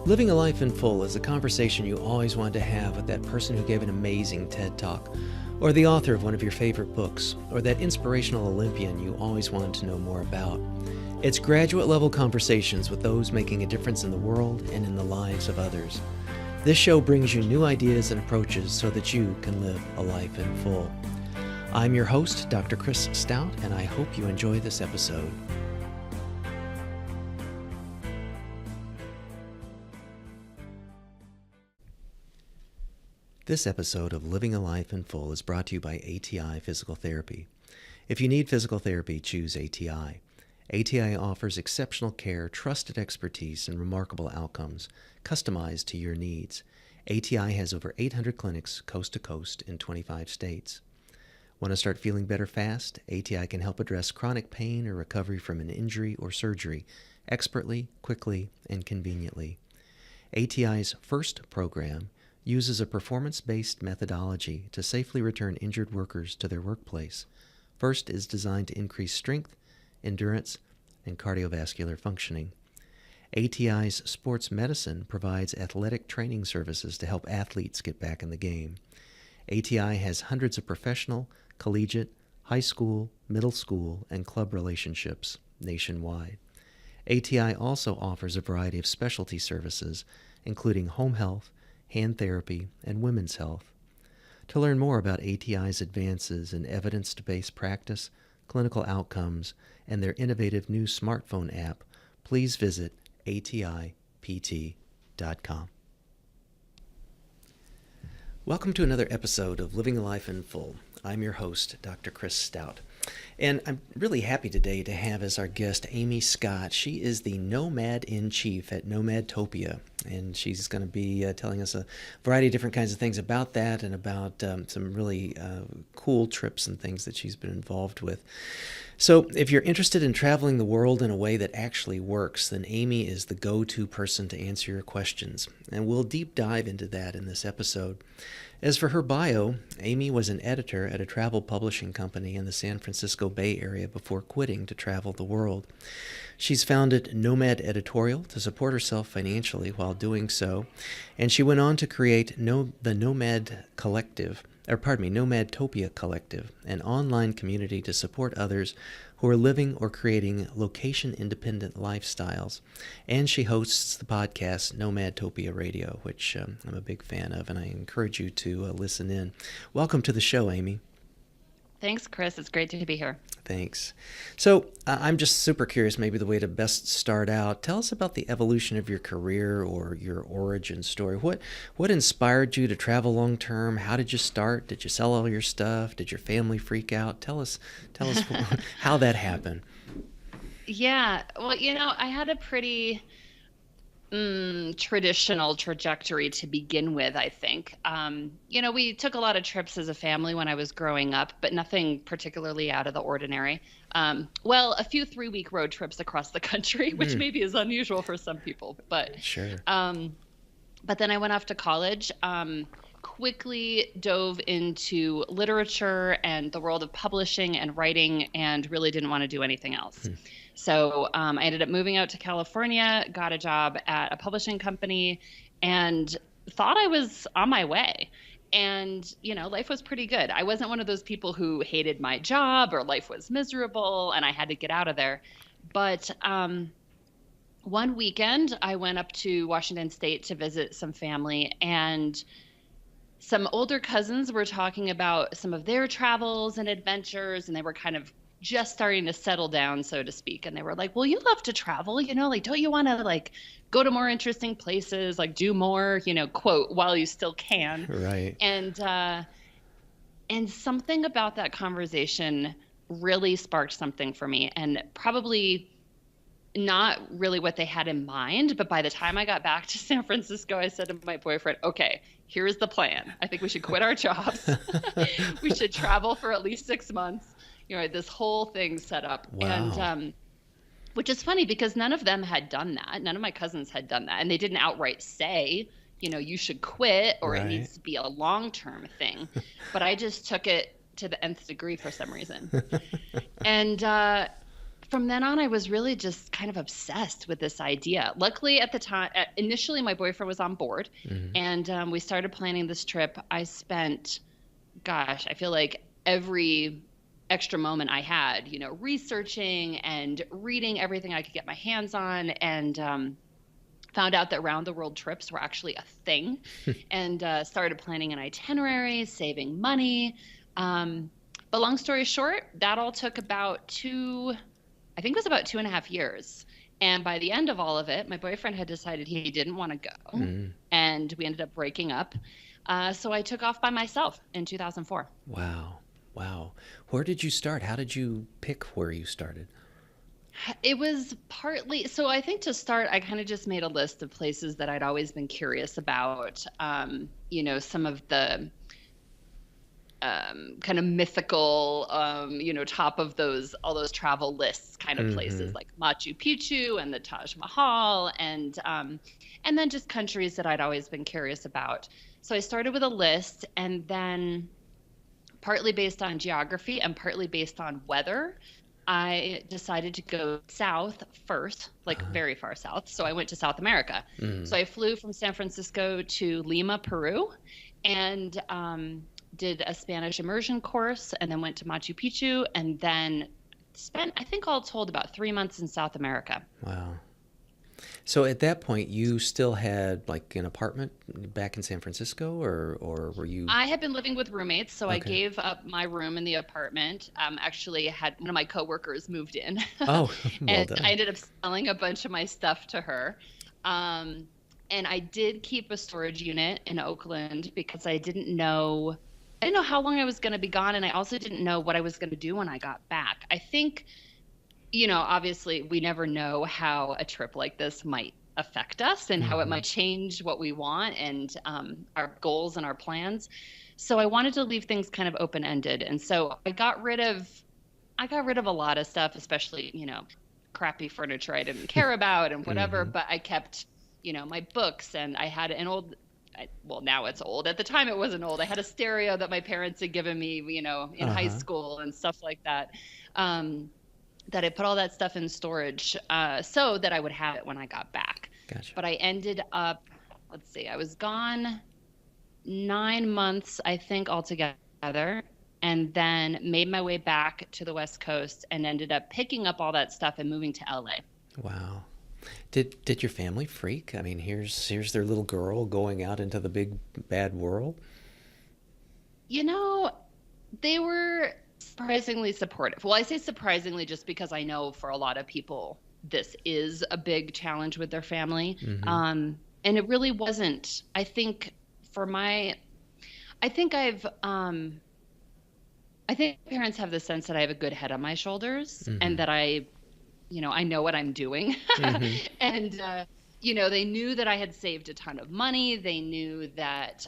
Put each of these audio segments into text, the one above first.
Living a life in full is a conversation you always wanted to have with that person who gave an amazing TED Talk, or the author of one of your favorite books, or that inspirational Olympian you always wanted to know more about. It's graduate-level conversations with those making a difference in the world and in the lives of others. This show brings you new ideas and approaches so that you can live a life in full. I'm your host, Dr. Chris Stout, and I hope you enjoy this episode. This episode of Living a Life in Full is brought to you by ATI Physical Therapy. If you need physical therapy, choose ATI. ATI offers exceptional care, trusted expertise, and remarkable outcomes, customized to your needs. ATI has over 800 clinics coast to coast in 25 states. Want to start feeling better fast? ATI can help address chronic pain or recovery from an injury or surgery expertly, quickly, and conveniently. ATI's FIRST program uses a performance-based methodology to safely return injured workers to their workplace. FIRST is designed to increase strength, endurance, and cardiovascular functioning. ATI's sports medicine provides athletic training services to help athletes get back in the game. ATI has hundreds of professional, collegiate, high school, middle school, and club relationships nationwide. ATI also offers a variety of specialty services, including home health, hand therapy, and women's health. To learn more about ATI's advances in evidence-based practice, clinical outcomes, and their innovative new smartphone app, please visit atipt.com. Welcome to another episode of Living a Life in Full. I'm your host, Dr. Chris Stout. And I'm really happy today to have as our guest Amy Scott. She is the Nomad-in-Chief at Nomadtopia, and she's going to be telling us a variety of different kinds of things about that and about some really cool trips and things that she's been involved with. So if you're interested in traveling the world in a way that actually works, then Amy is the go-to person to answer your questions, and we'll deep dive into that in this episode. As for her bio, Amy was an editor at a travel publishing company in the San Francisco Bay Area before quitting to travel the world. She's founded Nomad Editorial to support herself financially while doing so, and she went on to create the Nomadtopia Collective, an online community to support others who are living or creating location-independent lifestyles. And she hosts the podcast Nomadtopia Radio, which I'm a big fan of, and I encourage you to listen in. Welcome to the show, Amy. Thanks, Chris. It's great to be here. Thanks. So I'm just super curious, maybe the way to best start out. Tell us about the evolution of your career or your origin story. What inspired you to travel long term? How did you start? Did you sell all your stuff? Did your family freak out? Tell us how that happened. Yeah. Well, I had a pretty traditional trajectory to begin with, I think. We took a lot of trips as a family when I was growing up, but nothing particularly out of the ordinary. A few 3-week road trips across the country, which maybe is unusual for some people, but sure. But then I went off to college, quickly dove into literature and the world of publishing and writing, and really didn't want to do anything else. So I ended up moving out to California, got a job at a publishing company, and thought I was on my way. And, life was pretty good. I wasn't one of those people who hated my job or life was miserable and I had to get out of there. But one weekend, I went up to Washington State to visit some family, and some older cousins were talking about some of their travels and adventures, and they were kind of just starting to settle down, so to speak. And they were like, well, you love to travel, don't you want to go to more interesting places, do more, quote, while you still can. Right. And something about that conversation really sparked something for me, and probably not really what they had in mind. But by the time I got back to San Francisco, I said to my boyfriend, okay, here's the plan. I think we should quit our jobs. We should travel for at least 6 months. This whole thing set up. Wow. And which is funny because none of them had done that. None of my cousins had done that. And they didn't outright say, you should quit, or right. It needs to be a long-term thing. But I just took it to the nth degree for some reason. And from then on, I was really just kind of obsessed with this idea. Luckily, at the time, initially, my boyfriend was on board, and we started planning this trip. I spent, gosh, I feel like every extra moment I had, researching and reading everything I could get my hands on, and found out that round the world trips were actually a thing, and started planning an itinerary, saving money. But long story short, that all took about 2.5 years. And by the end of all of it, my boyfriend had decided he didn't want to go, and we ended up breaking up. So I took off by myself in 2004. Wow. Where did you start? How did you pick where you started? It was partly, so I think to start, I kind of just made a list of places that I'd always been curious about. Some of the kind of mythical, top of all those travel lists kind of places like Machu Picchu and the Taj Mahal, and then just countries that I'd always been curious about. So I started with a list, and then partly based on geography and partly based on weather, I decided to go south first, like very far south. So I went to South America. So I flew from San Francisco to Lima, Peru, and did a Spanish immersion course, and then went to Machu Picchu, and then spent, I think all told, about 3 months in South America. Wow. So at that point, you still had like an apartment back in San Francisco, or were you? I had been living with roommates, so I gave up my room in the apartment. Actually, had one of my coworkers moved in. Oh, well and done. I ended up selling a bunch of my stuff to her. And I did keep a storage unit in Oakland because I didn't know how long I was going to be gone, and I also didn't know what I was going to do when I got back. I think, obviously we never know how a trip like this might affect us and how it might change what we want and our goals and our plans. So I wanted to leave things kind of open-ended. And so I got rid of a lot of stuff, especially, crappy furniture I didn't care about and whatever, but I kept, my books, and I had an old, well, now it's old. At the time it wasn't old. I had a stereo that my parents had given me, in high school and stuff like that. That I put all that stuff in storage so that I would have it when I got back. Gotcha. But I ended up, I was gone 9 months, I think, altogether, and then made my way back to the West Coast and ended up picking up all that stuff and moving to LA. Wow. Did your family freak? I mean, here's their little girl going out into the big bad world. They were surprisingly supportive. Well, I say surprisingly just because I know for a lot of people this is a big challenge with their family. And it really wasn't. I think parents have the sense that I have a good head on my shoulders and that I know what I'm doing. And they knew that I had saved a ton of money. They knew that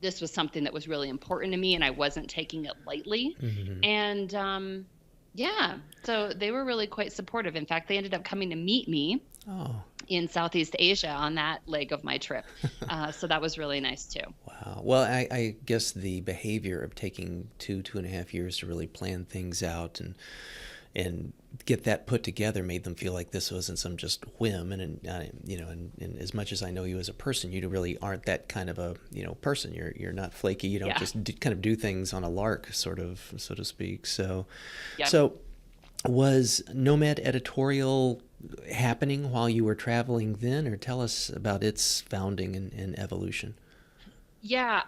this was something that was really important to me, and I wasn't taking it lightly. And so they were really quite supportive. In fact, they ended up coming to meet me in Southeast Asia on that leg of my trip. So that was really nice too. Wow. Well, I guess the behavior of taking 2.5 years to really plan things out and get that put together made them feel like this wasn't some just whim. And as much as I know you as a person, you really aren't that kind of a person. You're not flaky. You don't just kind of do things on a lark, sort of, so to speak. So, So was Nomad Editorial happening while you were traveling then, or tell us about its founding and evolution? Yeah,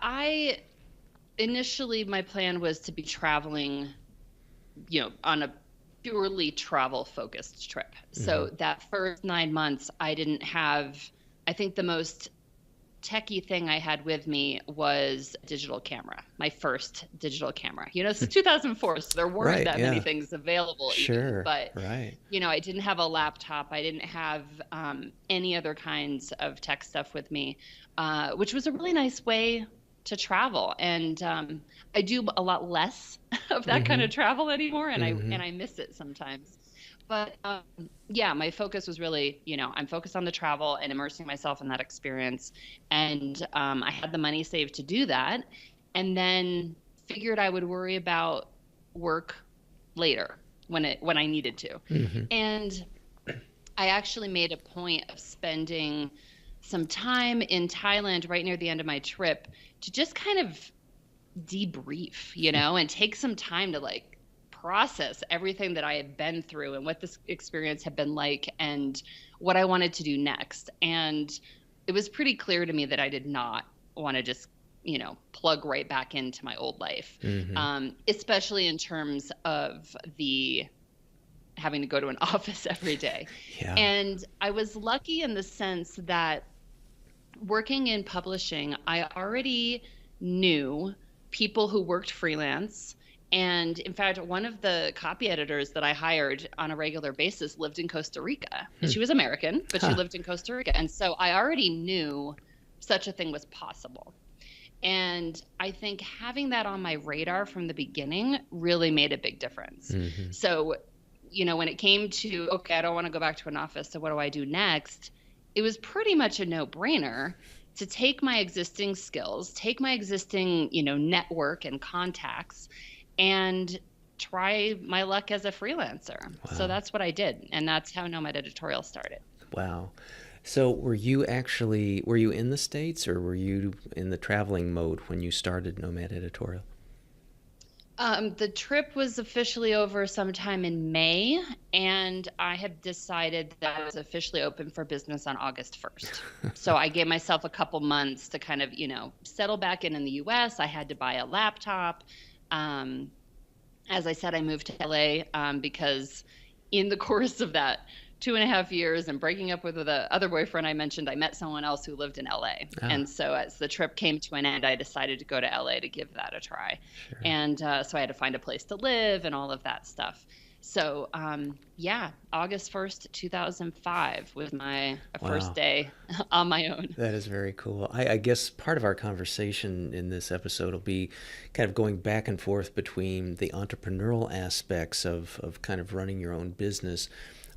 initially my plan was to be traveling, on a purely travel focused trip. So that first 9 months, I didn't have, I think the most techie thing I had with me was a digital camera, my first digital camera. This is 2004, so there weren't that many things available. Sure. But, I didn't have a laptop. I didn't have any other kinds of tech stuff with me, which was a really nice way to travel. And I do a lot less of that kind of travel anymore, and I miss it sometimes. But my focus was really, I'm focused on the travel and immersing myself in that experience. And I had the money saved to do that, and then figured I would worry about work later. when I needed to. And I actually made a point of spending some time in Thailand right near the end of my trip to just kind of debrief, and take some time to like process everything that I had been through and what this experience had been like and what I wanted to do next. And it was pretty clear to me that I did not want to just, plug right back into my old life, especially in terms of the having to go to an office every day. Yeah. And I was lucky in the sense that working in publishing, I already knew people who worked freelance. And in fact, one of the copy editors that I hired on a regular basis lived in Costa Rica. She was American, but she lived in Costa Rica. And so I already knew such a thing was possible. And I think having that on my radar from the beginning really made a big difference. So, when it came to, okay, I don't want to go back to an office, so what do I do next? It was pretty much a no-brainer to take my existing skills, take my existing, network and contacts, and try my luck as a freelancer. Wow. So that's what I did, and that's how Nomad Editorial started. Wow. So were you in the States, or were you in the traveling mode when you started Nomad Editorial? The trip was officially over sometime in May, and I had decided that I was officially open for business on August 1st. So I gave myself a couple months to kind of, settle back in the US. I had to buy a laptop. As I said, I moved to LA because in the course of that 2.5 years and breaking up with the other boyfriend I mentioned, I met someone else who lived in LA. Oh. And so as the trip came to an end, I decided to go to LA to give that a try. Sure. And so I had to find a place to live and all of that stuff. So August 1st, 2005 was my first day on my own. That is very cool. I guess part of our conversation in this episode will be kind of going back and forth between the entrepreneurial aspects of kind of running your own business,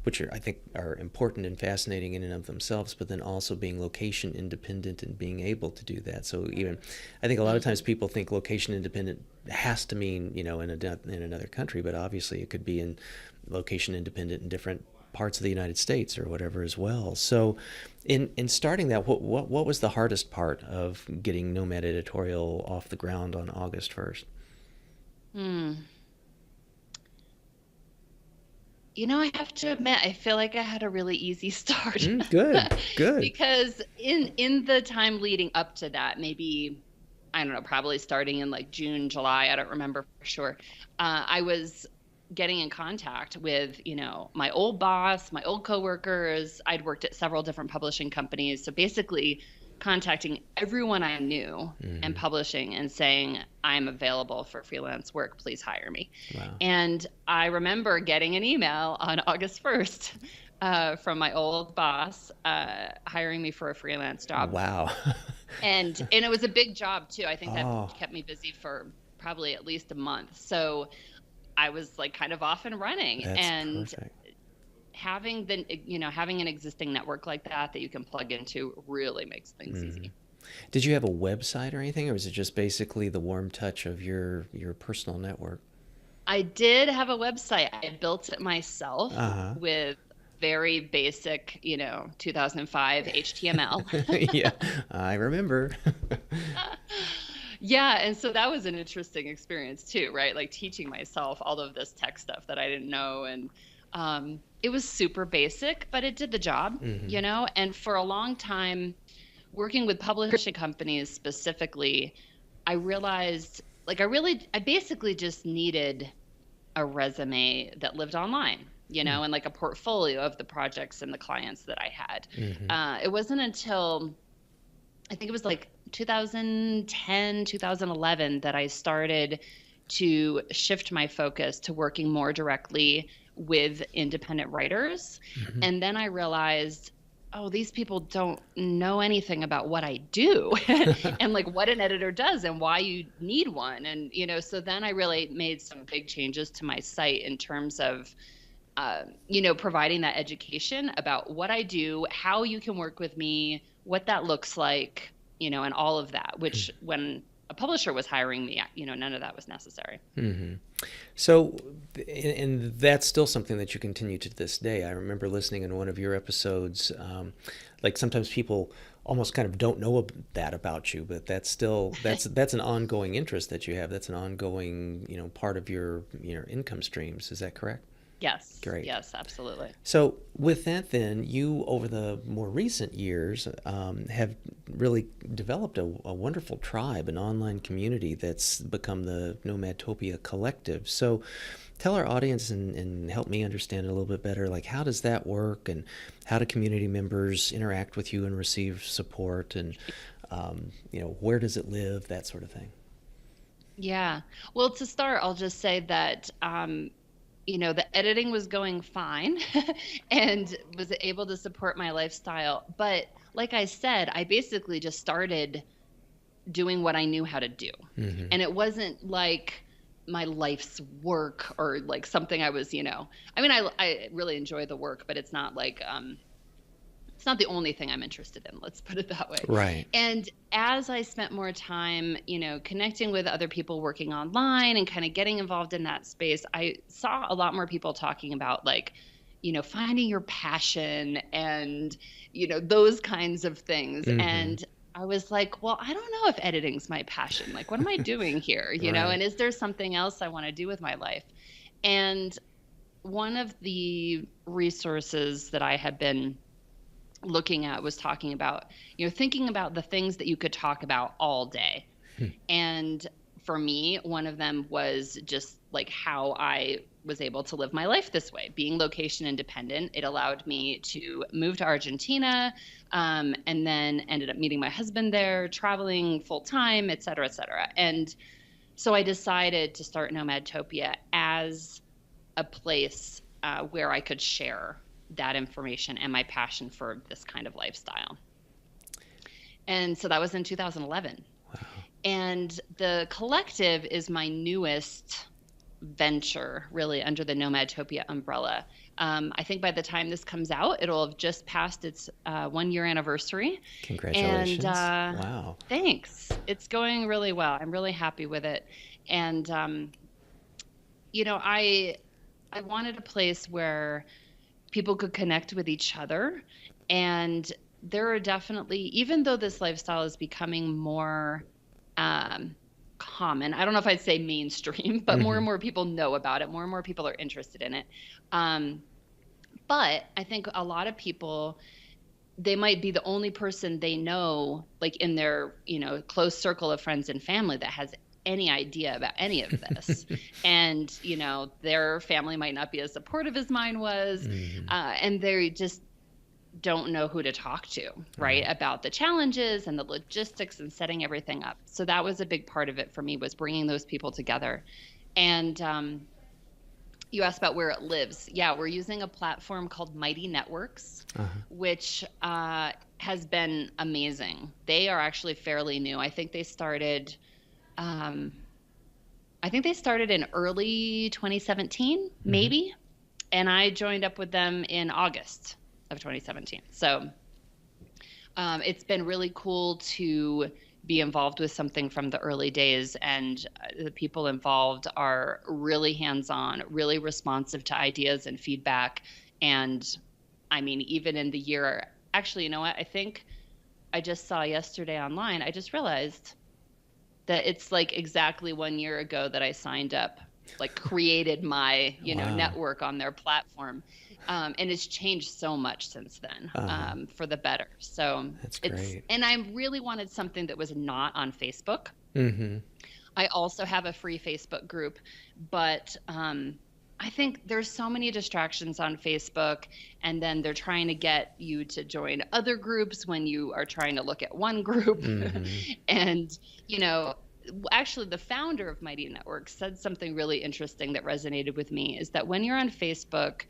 which I think are important and fascinating in and of themselves, but then also being location independent and being able to do that. So even, I think a lot of times people think location independent has to mean, in another country, but obviously it could be in location independent in different parts of the United States or whatever as well. So in starting that, what was the hardest part of getting Nomad Editorial off the ground on August 1st? I have to admit, I feel like I had a really easy start. Good. Because in the time leading up to that, maybe, I don't know, probably starting in like June, July, I don't remember for sure, I was getting in contact with, my old boss, my old coworkers. I'd worked at several different publishing companies. So basically contacting everyone I knew and publishing and saying, I'm available for freelance work, please hire me. Wow. And I remember getting an email on August 1st from my old boss hiring me for a freelance job. Wow. and it was a big job too. I think that kept me busy for probably at least a month. So I was like kind of off and running. That's perfect. Having an existing network like that you can plug into really makes things easy. Did you have a website or anything, or was it just basically the warm touch of your personal network? I did have a website. I built it myself with very basic, 2005 HTML. Yeah, I remember. Yeah, and so that was an interesting experience too, right? Like teaching myself all of this tech stuff that I didn't know, and it was super basic, but it did the job, and for a long time working with publishing companies specifically, I realized I basically just needed a resume that lived online, and like a portfolio of the projects and the clients that I had. It wasn't until I think it was like 2010, 2011 that I started to shift my focus to working more directly with independent writers. And then I realized, these people don't know anything about what I do and like what an editor does and why you need one. And, so then I really made some big changes to my site in terms of, providing that education about what I do, how you can work with me, what that looks like, and all of that, which when a publisher was hiring me, none of that was necessary. Mm-hmm. So, and that's still something that you continue to this day. I remember listening in one of your episodes, like sometimes people almost kind of don't know that about you, but that's an ongoing interest that you have. That's an ongoing, part of your income streams. Is that correct? Yes. Great. Yes, absolutely. So with that, then, you, over the more recent years, have really developed a wonderful tribe, an online community that's become the Nomadtopia Collective. So tell our audience and help me understand it a little bit better, like, how does that work, and how do community members interact with you and receive support, and where does it live, that sort of thing? Yeah. Well, to start, I'll just say that the editing was going fine and was able to support my lifestyle. But like I said, I basically just started doing what I knew how to do. Mm-hmm. And it wasn't like my life's work or like something I was, I really enjoy the work, but it's not like, it's not the only thing I'm interested in. Let's put it that way. Right. And as I spent more time, connecting with other people working online and kind of getting involved in that space, I saw a lot more people talking about like, finding your passion and, those kinds of things. Mm-hmm. And I was like, well, I don't know if editing's my passion. Like, what am I doing here? Right. And is there something else I want to do with my life? And one of the resources that I had been looking at was talking about, thinking about the things that you could talk about all day. And for me, one of them was just like how I was able to live my life this way, being location independent. It allowed me to move to Argentina, and then ended up meeting my husband there, traveling full time, et cetera, et cetera. And so I decided to start Nomadtopia as a place where I could share that information and my passion for this kind of lifestyle. And so that was in 2011. Wow. And the collective is my newest venture, really, under the Nomadtopia umbrella. I think by the time this comes out, it'll have just passed its 1-year anniversary. Congratulations. And, wow. Thanks. It's going really well. I'm really happy with it. And, I wanted a place where people could connect with each other. And there are definitely, even though this lifestyle is becoming more common, I don't know if I'd say mainstream, but more and more people know about it. More and more people are interested in it. But I think a lot of people, they might be the only person they know, like in their, close circle of friends and family, that has any idea about any of this. And, their family might not be as supportive as mine was. And they just don't know who to talk to, right? About the challenges and the logistics and setting everything up. So that was a big part of it for me, was bringing those people together. And you asked about where it lives. Yeah, we're using a platform called Mighty Networks, which has been amazing. They are actually fairly new. I think they started in early 2017, maybe. And I joined up with them in August of 2017. So it's been really cool to be involved with something from the early days. And the people involved are really hands-on, really responsive to ideas and feedback. And I mean, even in the year, actually, you know what? I think I just saw yesterday online, I just realized that it's like exactly 1 year ago that I signed up, like created my, network on their platform. And it's changed so much since then, for the better. So that's great. And I really wanted something that was not on Facebook. I also have a free Facebook group, but I think there's so many distractions on Facebook, and then they're trying to get you to join other groups when you are trying to look at one group. And, actually the founder of Mighty Networks said something really interesting that resonated with me, is that when you're on Facebook,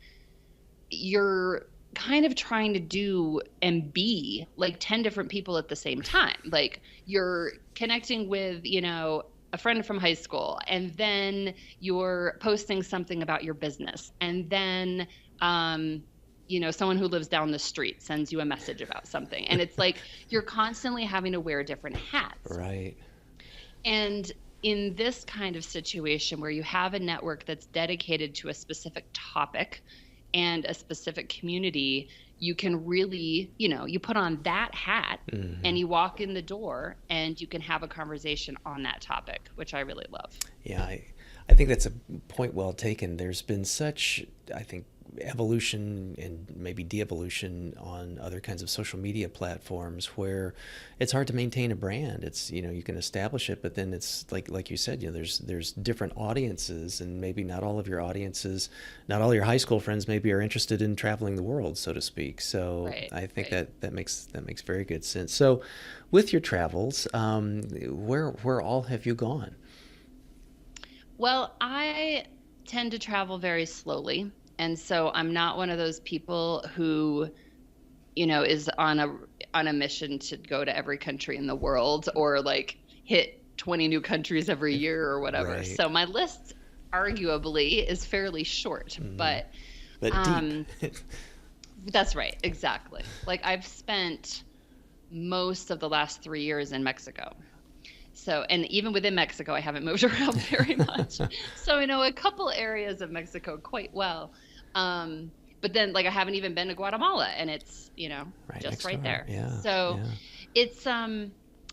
you're kind of trying to do and be like 10 different people at the same time. Like you're connecting with, a friend from high school, and then you're posting something about your business, and then someone who lives down the street sends you a message about something, and it's like you're constantly having to wear different hats. Right. And in this kind of situation where you have a network that's dedicated to a specific topic and a specific community, you can really, you put on that hat and you walk in the door and you can have a conversation on that topic, which I really love. Yeah, I think that's a point well taken. There's been such, I think, evolution and maybe de-evolution on other kinds of social media platforms where it's hard to maintain a brand. It's, you can establish it, but then it's like you said, there's different audiences, and maybe not all of your audiences, not all your high school friends maybe are interested in traveling the world, so to speak. So Right, I think right. that makes very good sense. So with your travels, where all have you gone? Well, I tend to travel very slowly. And so I'm not one of those people who, is on a mission to go to every country in the world or like hit 20 new countries every year or whatever. Right. So my list arguably is fairly short, but Deep. that's right, exactly. Like I've spent most of the last 3 years in Mexico. So, and even within Mexico, I haven't moved around very much. So I know a couple areas of Mexico quite well. But then like I haven't even been to Guatemala, and it's, just right there. Yeah. So Yeah. it's,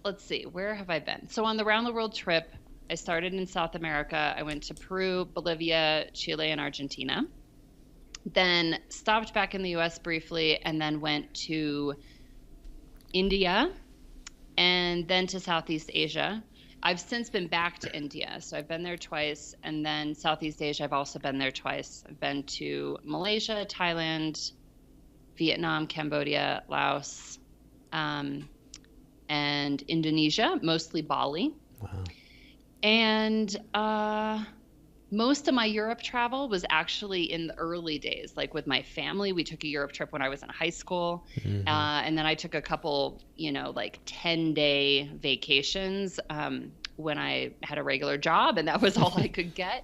let's see, where have I been? So on the round the world trip, I started in South America. I went to Peru, Bolivia, Chile, and Argentina. Then stopped back in the US briefly, and then went to India, and then to Southeast Asia. I've since been back to India, so I've been there twice, and then Southeast Asia, I've also been there twice. I've been to Malaysia, Thailand, Vietnam, Cambodia, Laos, and Indonesia, mostly Bali. Wow. And most of my Europe travel was actually in the early days, like with my family. We took a Europe trip when I was in high school. And then I took a couple, like 10-day vacations when I had a regular job, and that was all I could get.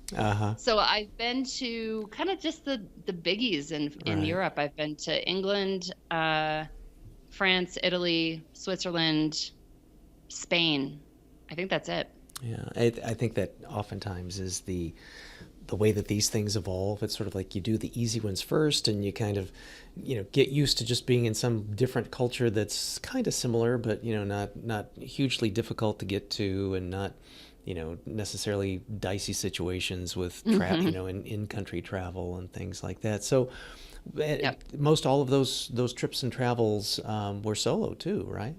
So I've been to kind of just the biggies in Right. Europe. I've been to England, France, Italy, Switzerland, Spain. I think that's it. Yeah, I think that oftentimes is the way that these things evolve. It's sort of like you do the easy ones first, and you kind of, get used to just being in some different culture that's kind of similar, but not hugely difficult to get to, and not, necessarily dicey situations with in country travel and things like that. So, Yep. most all of those trips and travels were solo too, right?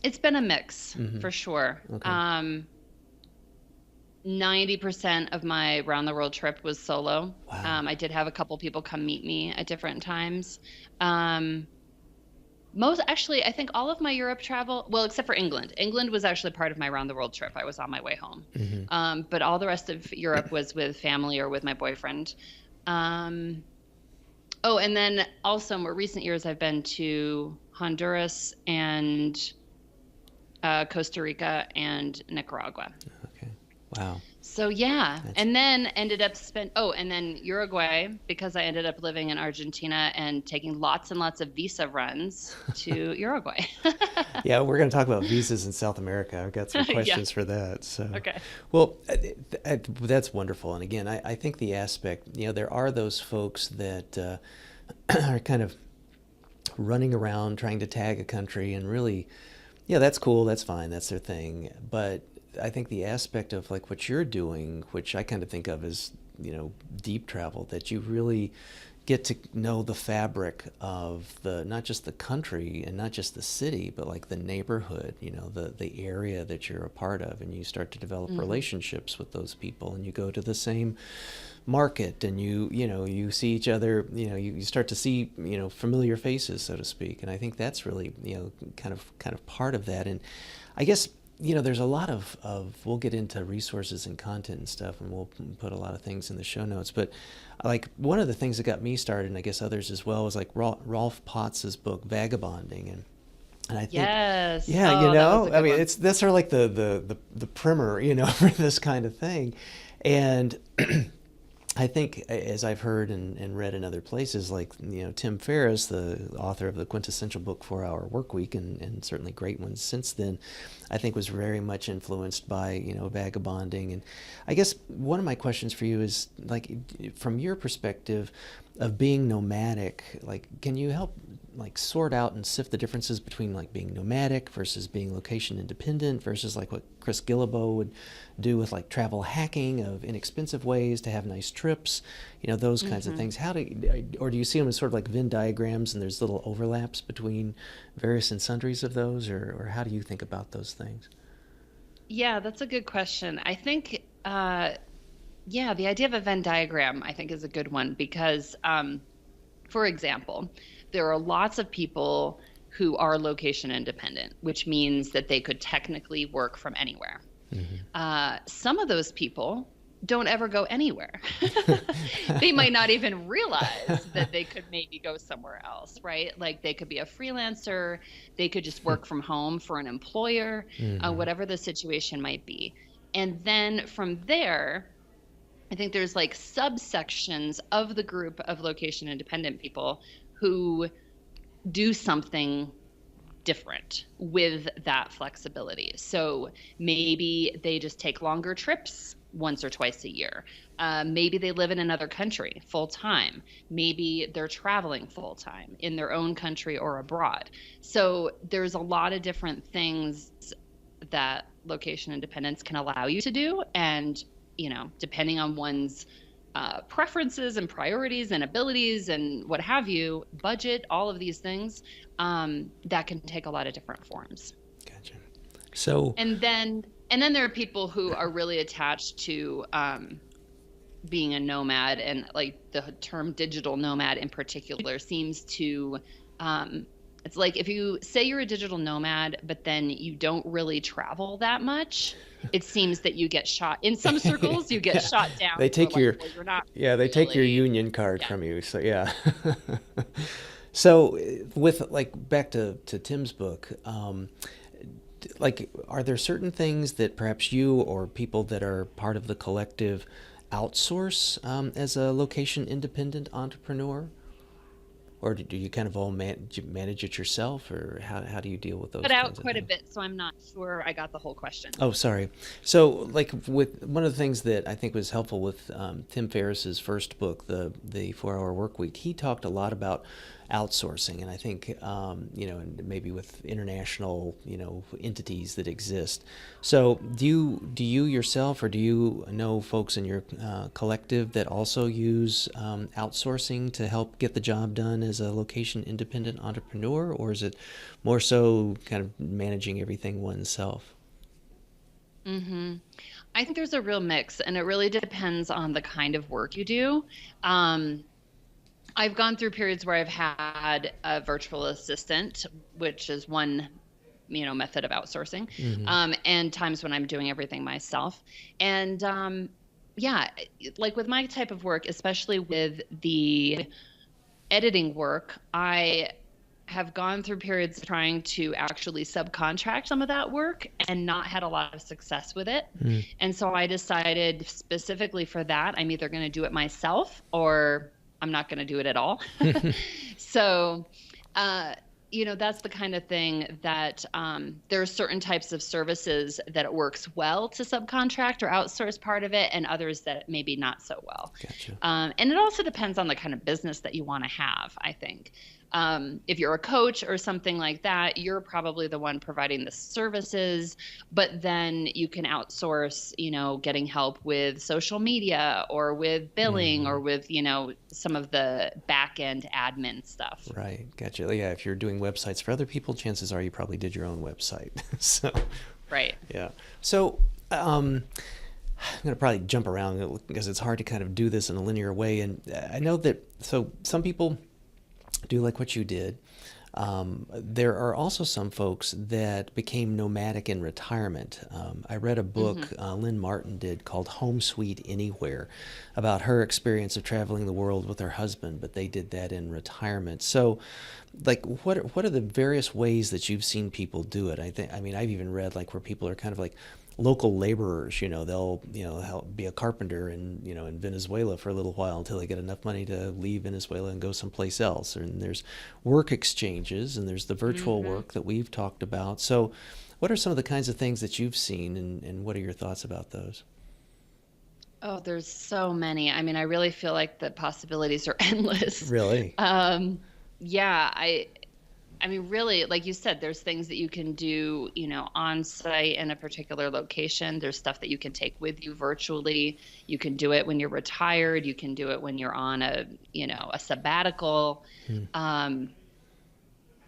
It's been a mix for sure. Okay. 90% of my round the world trip was solo. Wow. I did have a couple people come meet me at different times. Actually, I think all of my Europe travel, well, except for England. England was actually part of my round the world trip. I was on my way home. But all the rest of Europe was with family or with my boyfriend. And then also more recent years, I've been to Honduras and Costa Rica and Nicaragua. Okay. Wow. So yeah, and then ended up and then Uruguay, because I ended up living in Argentina and taking lots and lots of visa runs to Uruguay. Yeah, we're going to talk about visas in South America. I've got some questions for that. So, Okay. Well, that's wonderful. And again, I think the aspect, there are those folks that are kind of running around trying to tag a country, and really, yeah, that's cool, that's fine, that's their thing. But I think the aspect of like what you're doing, which I kind of think of as, deep travel, that you really get to know the fabric of not just the country and not just the city, but like the neighborhood, the area that you're a part of, and you start to develop relationships with those people, and you go to the same market, and you see each other, you start to see, familiar faces, so to speak. And I think that's really, kind of part of that. And I guess, there's a lot of we'll get into resources and content and stuff, and we'll put a lot of things in the show notes. But like one of the things that got me started, and I guess others as well, was like Rolf Potts's book Vagabonding, and I think, Yes. yeah, Oh, that was a I good mean, one. that's sort of like the primer, for this kind of thing, and I think, as I've heard and read in other places, like, Tim Ferriss, the author of the quintessential book 4 Hour Workweek, and certainly great ones since then, I think was very much influenced by, vagabonding. And I guess one of my questions for you is, like, from your perspective of being nomadic, like, can you help, like, sort out and sift the differences between, like, being nomadic versus being location independent versus, like, what Chris Guillebeau would do with, like, travel hacking of inexpensive ways to have nice trips, those kinds of things. Or do you see them as sort of like Venn diagrams and there's little overlaps between various and sundries of those, or how do you think about those things? Yeah, that's a good question. I think, the idea of a Venn diagram, I think, is a good one because, for example, there are lots of people who are location independent, which means that they could technically work from anywhere. Some of those people don't ever go anywhere. They might not even realize that they could maybe go somewhere else, right? Like they could be a freelancer, they could just work from home for an employer, whatever the situation might be. And then from there, I think there's like subsections of the group of location independent people who do something different with that flexibility. So maybe they just take longer trips once or twice a year. Maybe they live in another country full time. Maybe they're traveling full time in their own country or abroad. So there's a lot of different things that location independence can allow you to do. And, depending on one's preferences and priorities and abilities and what have you, budget, all of these things, that can take a lot of different forms. Gotcha. So, and then there are people who are really attached to being a nomad, and like the term digital nomad in particular seems to, it's like if you say you're a digital nomad, but then you don't really travel that much, it seems that you get shot in some circles. You get shot down. They take you're not they take your union card from you. So yeah. So with like back to Tim's book, like are there certain things that perhaps you or people that are part of the collective outsource as a location independent entrepreneur? Or do you kind of all manage it yourself, or how do you deal with those? Cut out quite a bit, so I'm not sure I got the whole question. Oh, sorry. So, like, with one of the things that I think was helpful with Tim Ferriss's first book, the 4 Hour Workweek, he talked a lot about outsourcing, and I think and maybe with international entities that exist. So do you yourself, or do you know folks in your collective that also use outsourcing to help get the job done as a location independent entrepreneur, or is it more so kind of managing everything oneself? I think there's a real mix, and it really depends on the kind of work you do. I've gone through periods where I've had a virtual assistant, which is one, method of outsourcing, and times when I'm doing everything myself. And like with my type of work, especially with the editing work, I have gone through periods trying to actually subcontract some of that work and not had a lot of success with it. And so I decided specifically for that, I'm either going to do it myself or I'm not going to do it at all. So, that's the kind of thing that there are certain types of services that it works well to subcontract or outsource part of it, and others that maybe not so well. Gotcha. And it also depends on the kind of business that you want to have, I think. If you're a coach or something like that, you're probably the one providing the services, but then you can outsource, getting help with social media or with billing or with, some of the back end admin stuff. Right. Gotcha. Yeah. If you're doing websites for other people, chances are you probably did your own website. So, right. Yeah. So, I'm going to probably jump around because it's hard to kind of do this in a linear way. And I know that, so some people do like what you did. There are also some folks that became nomadic in retirement. I read a book Lynn Martin did called Home Sweet Anywhere about her experience of traveling the world with her husband, but they did that in retirement. So, like, what are the various ways that you've seen people do it? I've even read like where people are kind of like local laborers. They'll help be a carpenter in Venezuela for a little while until they get enough money to leave Venezuela and go someplace else. And there's work exchanges, and there's the virtual work that we've talked about. So what are some of the kinds of things that you've seen, and what are your thoughts about those? Oh, there's so many. I mean, I really feel like the possibilities are endless. Really? Yeah, I mean, really, like you said, there's things that you can do, on site in a particular location. There's stuff that you can take with you virtually. You can do it when you're retired. You can do it when you're on a sabbatical.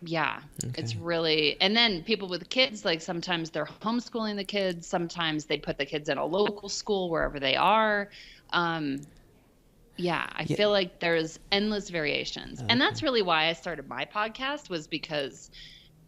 Yeah, Okay. it's really, and then people with kids, like sometimes they're homeschooling the kids. Sometimes they put the kids in a local school wherever they are. Yeah, I feel like there's endless variations. And that's really why I started my podcast, was because,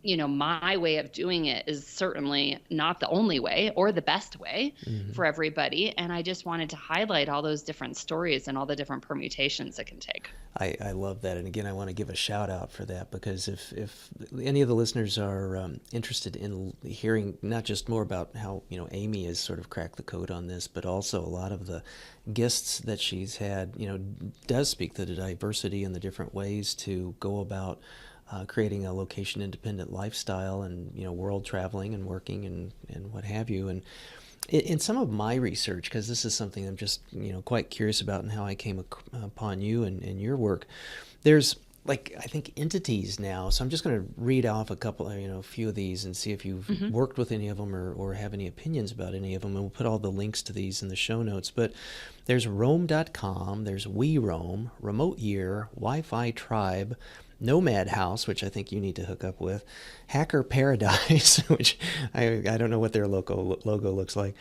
my way of doing it is certainly not the only way or the best way for everybody. And I just wanted to highlight all those different stories and all the different permutations it can take. I love that. And again, I want to give a shout out for that, because if any of the listeners are interested in hearing not just more about how, Amy has sort of cracked the code on this, but also a lot of the guests that she's had, does speak to the diversity and the different ways to go about creating a location-independent lifestyle and, world traveling and working and what have you. And in some of my research, because this is something I'm just, quite curious about and how I came upon you and your work, there's I think entities now. So I'm just going to read off a couple, a few of these and see if you've worked with any of them or have any opinions about any of them. And we'll put all the links to these in the show notes. But there's Roam.com, there's We Roam, Remote Year, Wi-Fi Tribe, Nomad House, which I think you need to hook up with, Hacker Paradise, which I don't know what their logo looks like,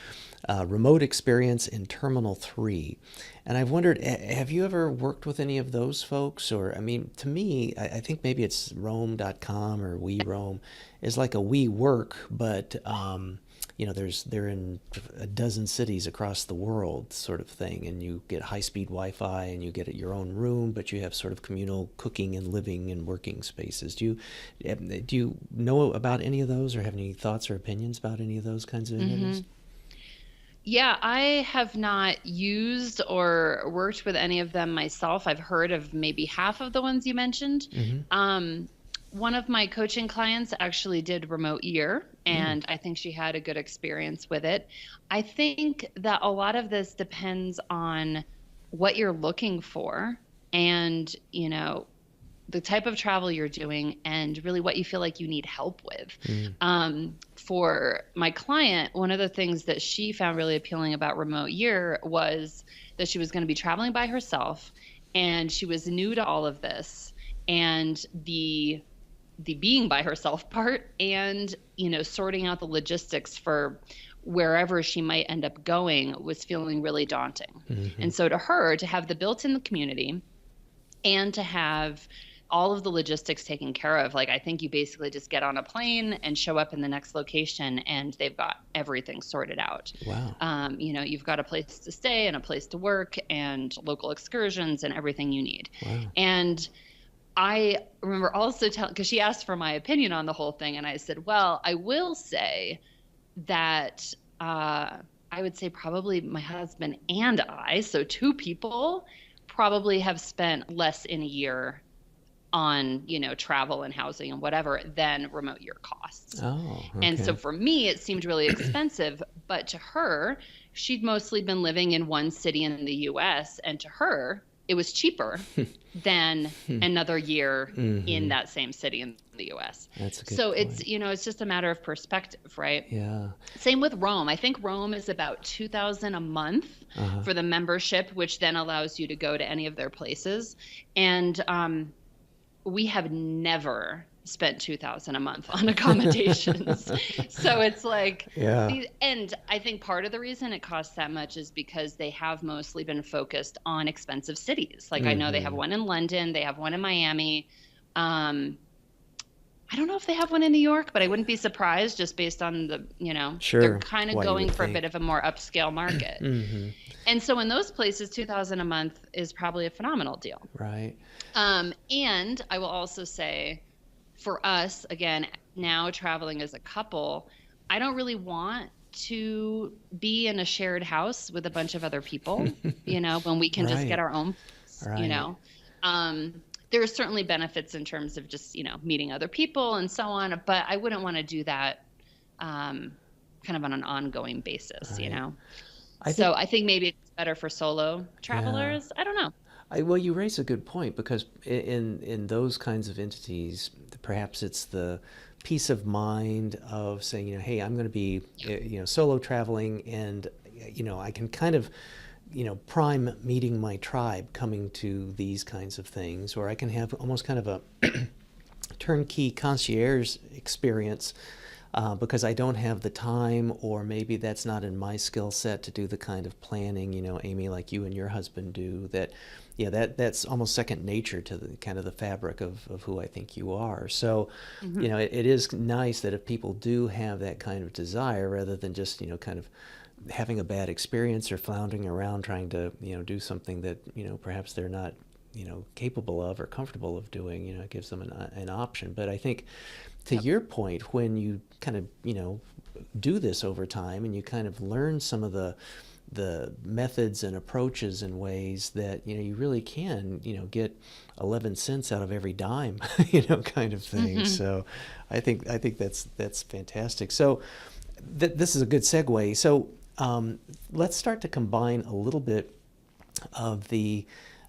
Remote Experience, and Terminal 3. And I've wondered, have you ever worked with any of those folks? Or, I mean, to me, I think maybe it's Roam.com or We Roam is like a We Work, but they're in a dozen cities across the world, sort of thing, and you get high-speed Wi-Fi and you get your own room, but you have sort of communal cooking and living and working spaces. Do you know about any of those, or have any thoughts or opinions about any of those kinds of entities? Yeah, I have not used or worked with any of them myself. I've heard of maybe half of the ones you mentioned. One of my coaching clients actually did Remote Year, and I think she had a good experience with it. I think that a lot of this depends on what you're looking for and, the type of travel you're doing and really what you feel like you need help with. For my client, one of the things that she found really appealing about Remote Year was that she was going to be traveling by herself, and she was new to all of this, and the being by herself part, and sorting out the logistics for wherever she might end up going was feeling really daunting. And so to her, to have the built-in community and to have all of the logistics taken care of, I think you basically just get on a plane and show up in the next location and they've got everything sorted out. Wow. You've got a place to stay and a place to work and local excursions and everything you need. Wow. And I remember also because she asked for my opinion on the whole thing, and I said, well, I will say that I would say probably my husband and I, so two people, probably have spent less in a year on, travel and housing and whatever than Remote Year costs. Oh, okay. And so for me, it seemed really expensive, but to her, she'd mostly been living in one city in the US, and to her, it was cheaper than another year in that same city in the US. That's a good so point. it's just a matter of perspective, right? Yeah. Same with Roam. I think Roam is about $2,000 a month for the membership, which then allows you to go to any of their places. And we have never spent $2,000 a month on accommodations. So it's and I think part of the reason it costs that much is because they have mostly been focused on expensive cities. I know they have one in London, they have one in Miami. I don't know if they have one in New York, but I wouldn't be surprised just based on the, Sure. They're kind of going for think. a bit of a more upscale market. And so in those places, $2,000 a month is probably a phenomenal deal. Right. And I will also say, for us, again, now traveling as a couple, I don't really want to be in a shared house with a bunch of other people, when we can just Right. get our own, Right. There are certainly benefits in terms of just, meeting other people and so on, but I wouldn't want to do that kind of on an ongoing basis, Right. I think, So I think maybe it's better for solo yeah. travelers. I don't know. Well, you raise a good point because in those kinds of entities, perhaps it's the peace of mind of saying, hey, I'm going to be, solo traveling, and I can kind of, prime meeting my tribe coming to these kinds of things, or I can have almost kind of a turnkey concierge experience because I don't have the time, or maybe that's not in my skill set to do the kind of planning, Amy, like you and your husband do. That's almost second nature to the kind of the fabric of who I think you are. So, Hmm. it is nice that if people do have that kind of desire, rather than just kind of having a bad experience or floundering around trying to do something that perhaps they're not capable of or comfortable of doing, it gives them an option. But I think to Yep. your point, when you kind of do this over time and you kind of learn some of the methods and approaches and ways that you really can get 11 cents out of every dime, kind of thing. Hmm. So I think that's fantastic. So this is a good segue. So let's start to combine a little bit of the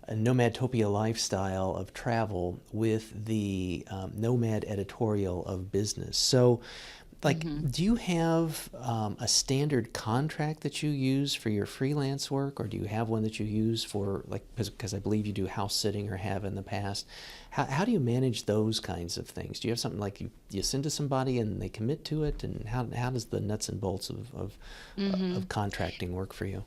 Nomadtopia lifestyle of travel with the Nomad Editorial of business. So, like, Hmm. do you have a standard contract that you use for your freelance work, or do you have one that you use for, like, because I believe you do house sitting or have in the past? How do you manage those kinds of things? Do you have something like you send to somebody and they commit to it, and how does the nuts and bolts Hmm. of contracting work for you?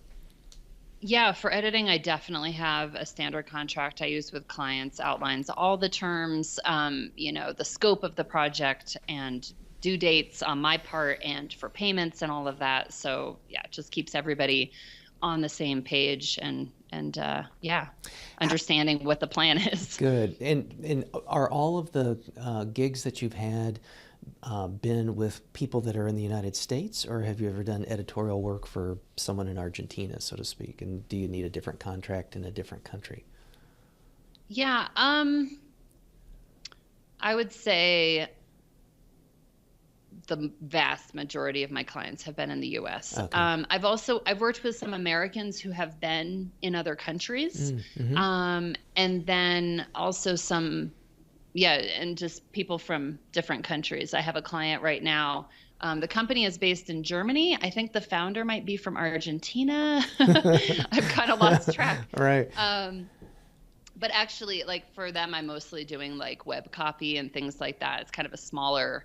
Yeah, for editing, I definitely have a standard contract I use with clients, outlines all the terms, the scope of the project and due dates on my part and for payments and all of that. So yeah, it just keeps everybody on the same page and understanding what the plan is. Good. And are all of the gigs that you've had been with people that are in the United States, or have you ever done editorial work for someone in Argentina, so to speak? And do you need a different contract in a different country? Yeah, I would say the vast majority of my clients have been in the US. Okay. I've worked with some Americans who have been in other countries. Mm-hmm. And then also some, yeah, and just people from different countries. I have a client right now. The company is based in Germany. I think the founder might be from Argentina. I've kind of lost track. Right. But actually, like for them, I'm mostly doing like web copy and things like that. It's kind of a smaller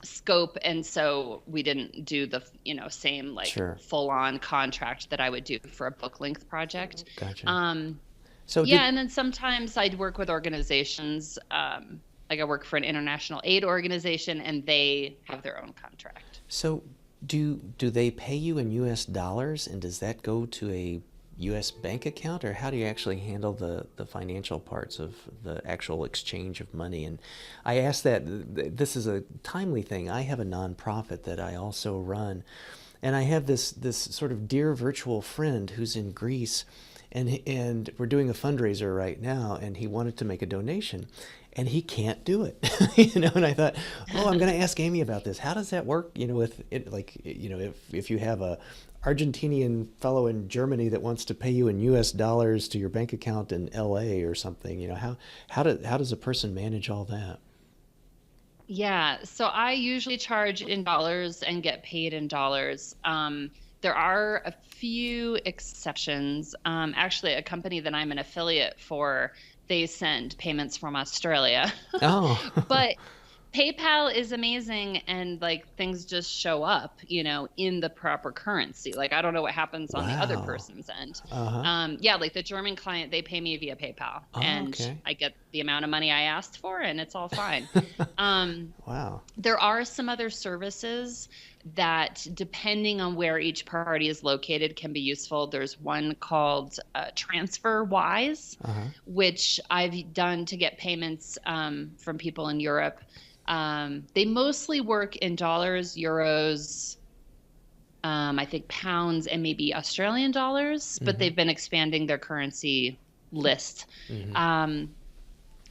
scope, and so we didn't do the same like Sure. full-on contract that I would do for a book length project. Gotcha. Um, So yeah, did and then sometimes I'd work with organizations. Like I work for an international aid organization, and they have their own contract. so do they pay you in U.S. dollars, and does that go to a U.S. bank account, or how do you actually handle the financial parts of the actual exchange of money? And I ask that this is a timely thing. I have a nonprofit that I also run, and I have this sort of dear virtual friend who's in Greece, and we're doing a fundraiser right now, and he wanted to make a donation, and he can't do it. And I thought, oh, I'm going to ask Amy about this. How does that work? With it, like, if you have a Argentinian fellow in Germany that wants to pay you in U.S. dollars to your bank account in L.A. or something, how does a person manage all that? Yeah, so I usually charge in dollars and get paid in dollars. There are a few exceptions. Actually, a company that I'm an affiliate for, they send payments from Australia. Oh, But PayPal is amazing, and like things just show up, in the proper currency. Like I don't know what happens on the other wow. person's end. Uh-huh. Yeah, like the German client, they pay me via PayPal, Oh, and okay. I get the amount of money I asked for, and it's all fine. Um, Wow. there are some other services that, depending on where each party is located, can be useful. There's one called TransferWise, Uh-huh. which I've done to get payments from people in Europe. They mostly work in dollars, euros, I think pounds and maybe Australian dollars, but they've been expanding their currency list. And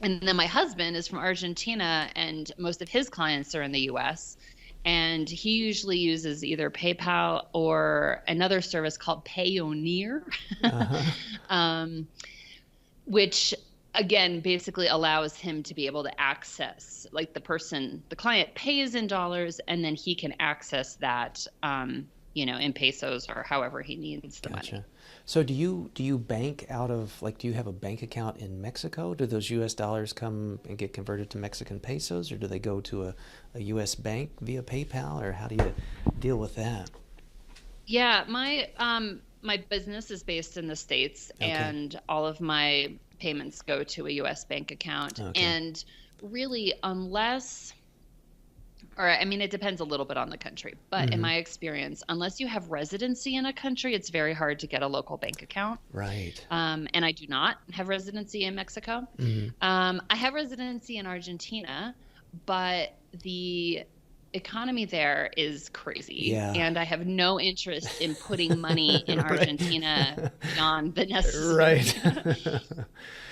then my husband is from Argentina, and most of his clients are in the US. And he usually uses either PayPal or another service called Payoneer, which again basically allows him to be able to access, like the client pays in dollars, and then he can access that, in pesos or however he needs the money. So do you bank out of, like, do you have a bank account in Mexico? Do those US dollars come and get converted to Mexican pesos, or do they go to a US bank via PayPal, or how do you deal with that? Yeah, my business is based in the States, and all of my payments go to a US bank account. And really, it depends a little bit on the country, but in my experience, unless you have residency in a country, it's very hard to get a local bank account. Right. And I do not have residency in Mexico. I have residency in Argentina, but the economy there is crazy. And I have no interest in putting money in Argentina beyond the necessary. Right.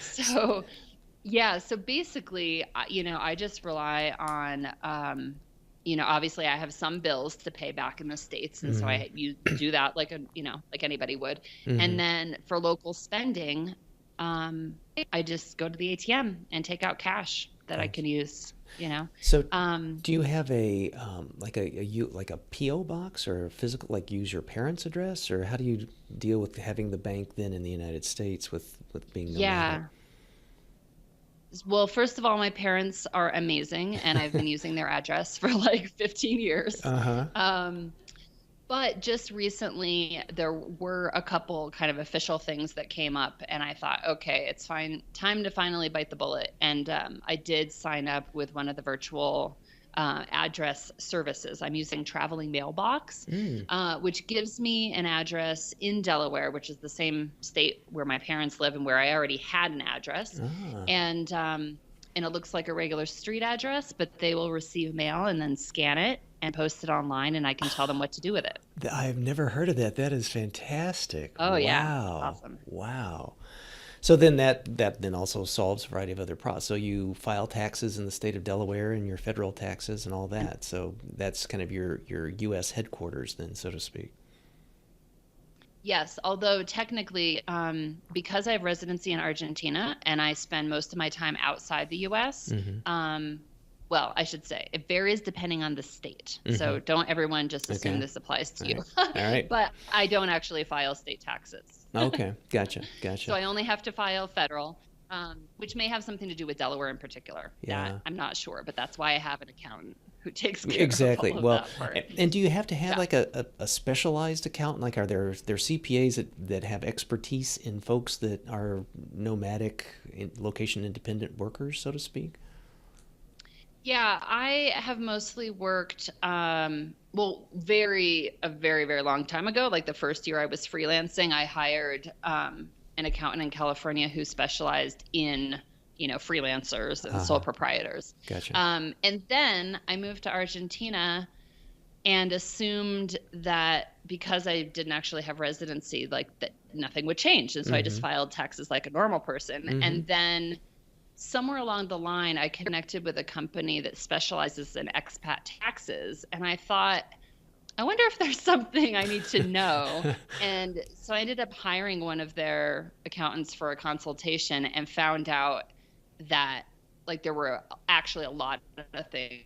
So basically, I just rely on, obviously I have some bills to pay back in the States. And so you do that like anybody would. And then for local spending, I just go to the ATM and take out cash that I can use, So do you have a PO box, or a physical, like, use your parents' address, or how do you deal with having the bank then in the United States with being nomadic? Yeah. Well, first of all, my parents are amazing, and I've been using their address for like 15 years. But just recently, there were a couple kind of official things that came up, and I thought, okay, it's time to finally bite the bullet. And I did sign up with one of the virtual address services. I'm using Traveling Mailbox, which gives me an address in Delaware, which is the same state where my parents live and where I already had an address. And it looks like a regular street address, but they will receive mail and then scan it and post it online, and I can tell them what to do with it. I've never heard of that. That is fantastic. Oh, yeah. Wow. Awesome. Wow. So then that then also solves a variety of other problems. So you file taxes in the state of Delaware and your federal taxes and all that. So that's kind of your U.S. headquarters then, so to speak. Yes, although technically, because I have residency in Argentina and I spend most of my time outside the U.S., well, I should say it varies depending on the state. So don't everyone just assume this applies to you. All right. But I don't actually file state taxes. Okay, gotcha. So I only have to file federal, which may have something to do with Delaware in particular. Yeah. That I'm not sure, but that's why I have an accountant who takes care of all of that part. And do you have to have like a specialized accountant? Like, are there CPAs that have expertise in folks that are nomadic, location independent workers, so to speak? Yeah, I have mostly worked, a very, very long time ago. Like the first year I was freelancing, I hired an accountant in California who specialized in, freelancers and sole proprietors. Gotcha. And then I moved to Argentina and assumed that because I didn't actually have residency, like that nothing would change. And so I just filed taxes like a normal person. And then somewhere along the line, I connected with a company that specializes in expat taxes. And I thought, I wonder if there's something I need to know. And so I ended up hiring one of their accountants for a consultation and found out that like there were actually a lot of things.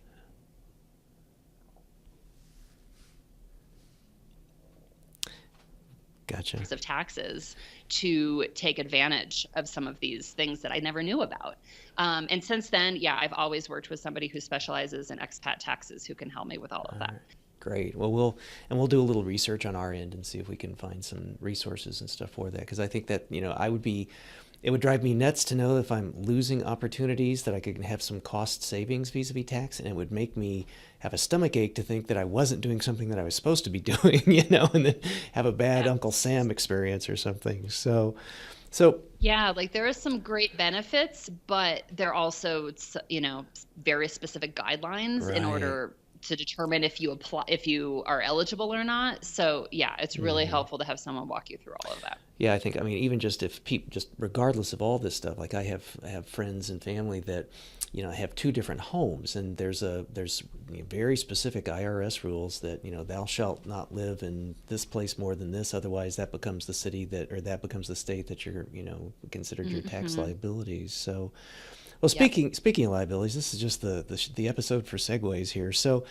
Gotcha. Of taxes to take advantage of some of these things that I never knew about. And since then, I've always worked with somebody who specializes in expat taxes who can help me with all of that. Right. Great. Well, we'll do a little research on our end and see if we can find some resources and stuff for that. Because I think that, it would drive me nuts to know if I'm losing opportunities that I could have some cost savings vis-a-vis tax, and it would make me have a stomach ache to think that I wasn't doing something that I was supposed to be doing, and then have a bad Uncle Sam experience or something. So yeah, like there are some great benefits, but there are also, very specific guidelines in order to determine if you are eligible or not. So yeah, it's really helpful to have someone walk you through all of that. Yeah, I think, I mean, even just if people, just regardless of all this stuff, like I have friends and family that, have two different homes, and there's very specific IRS rules that, thou shalt not live in this place more than this, otherwise that becomes the city that becomes the state that you're, considered your tax liabilities. So, well, speaking of liabilities, this is just the episode for segues here. So,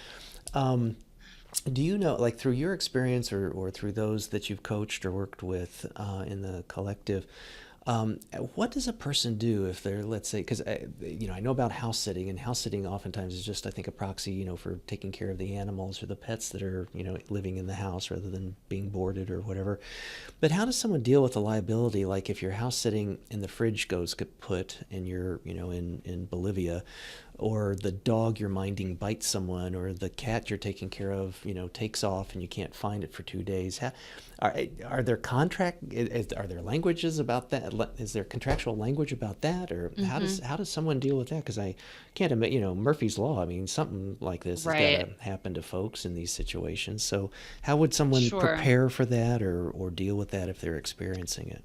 do you know, like through your experience or through those that you've coached or worked with in the collective, what does a person do if they're, let's say, because I know about house sitting, and house sitting oftentimes is just, I think, a proxy, for taking care of the animals or the pets that are, living in the house rather than being boarded or whatever. But how does someone deal with the liability, like if your house sitting and the fridge goes kaput and you're, in Bolivia, or the dog you're minding bites someone, or the cat you're taking care of, takes off and you can't find it for 2 days? Are there are there languages about that? Is there contractual language about that, or how does someone deal with that? Because I can't imagine, Murphy's Law. I mean, something like this has got to happen to folks in these situations. So how would someone prepare for that or deal with that if they're experiencing it?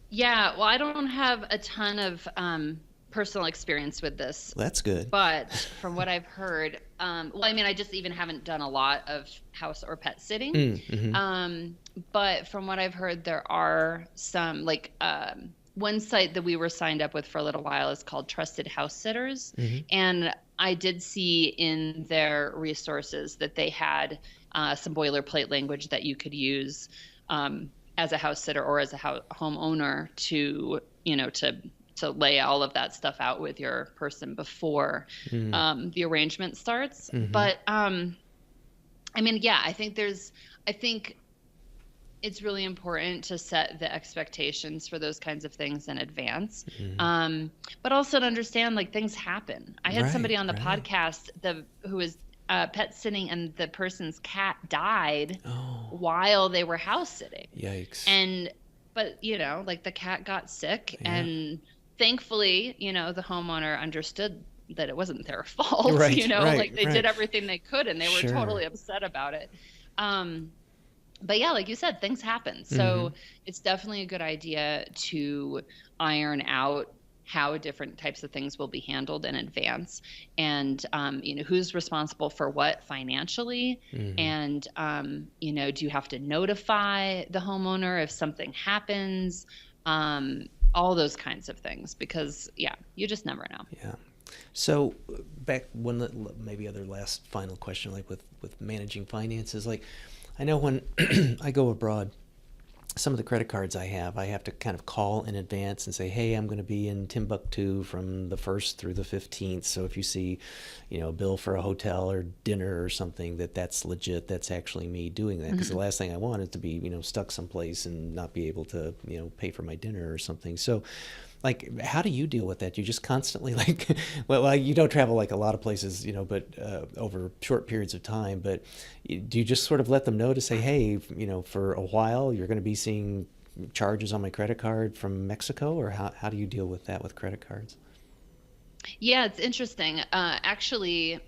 Yeah, well, I don't have a ton of personal experience with this. That's good. But from what I've heard, I just even haven't done a lot of house or pet sitting. But from what I've heard, there are some, like one site that we were signed up with for a little while is called Trusted House Sitters. And I did see in their resources that they had some boilerplate language that you could use as a house sitter or as a homeowner to lay all of that stuff out with your person before the arrangement starts. But I think it's really important to set the expectations for those kinds of things in advance. But also to understand, like, things happen. I had somebody on the podcast who was pet sitting, and the person's cat died while they were house sitting. Yikes. But the cat got sick, and thankfully, the homeowner understood that it wasn't their fault. They did everything they could, and they were totally upset about it. But yeah, like you said, things happen. So it's definitely a good idea to iron out how different types of things will be handled in advance, and who's responsible for what financially, and do you have to notify the homeowner if something happens, all those kinds of things, because you just never know. So back maybe other last final question, like with managing finances, like I know when I go abroad, some of the credit cards I have to kind of call in advance and say, hey, I'm going to be in Timbuktu from the 1st through the 15th. So if you see, a bill for a hotel or dinner or something, that's legit. That's actually me doing that. Because the last thing I want is to be, stuck someplace and not be able to, pay for my dinner or something. So, like, how do you deal with that? You just constantly, like, well, you don't travel like a lot of places, but over short periods of time. But do you just sort of let them know to say, hey, for a while you're going to be seeing charges on my credit card from Mexico? Or how do you deal with that with credit cards? Yeah, it's interesting. Actually,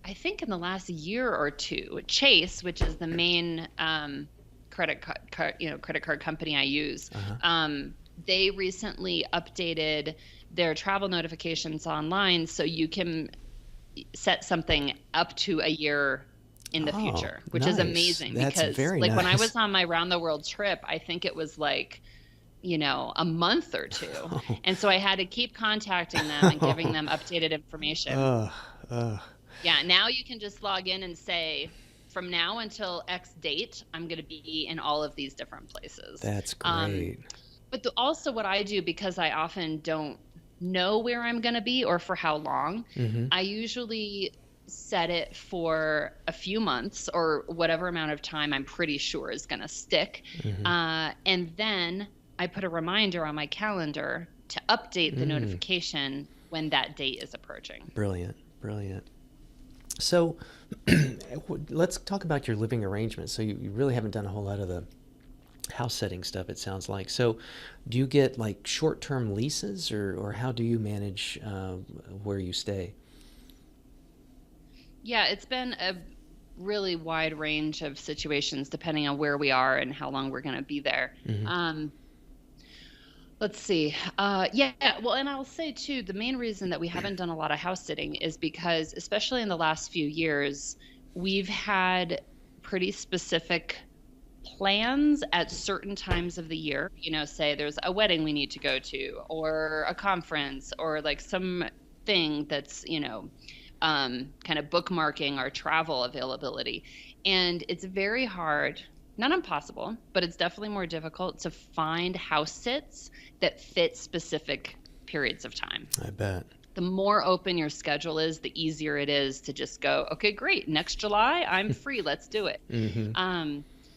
I think in the last year or two, Chase, which is the main credit card company I use, they recently updated their travel notifications online, so you can set something up to a year in the future, which is amazing. That's because nice. When I was on my round the world trip, I think it was like, a month or two. And so I had to keep contacting them and giving them updated information. Yeah, now you can just log in and say, from now until X date, I'm going to be in all of these different places. That's great. But also what I do, because I often don't know where I'm going to be or for how long, I usually set it for a few months or whatever amount of time I'm pretty sure is going to stick. And then I put a reminder on my calendar to update the notification when that date is approaching. Brilliant. So let's talk about your living arrangements. So you really haven't done a whole lot of the house setting stuff, it sounds like. So do you get like short-term leases, or how do you manage where you stay? Yeah, it's been really wide range of situations depending on where we are and how long we're going to be there. Let's see. Yeah, well, and I'll say too, the main reason that we haven't done a lot of house sitting is because, especially in the last few years, we've had pretty specific plans at certain times of the year. You know, say there's a wedding we need to go to, or a conference, or like some thing that's, you know, kind of bookmarking our travel availability. And it's very hard, not impossible, but it's definitely more difficult to find house sits that fit specific periods of time. I bet. The more open your schedule is, the easier it is to just go, okay, great, next July, I'm free, let's do it.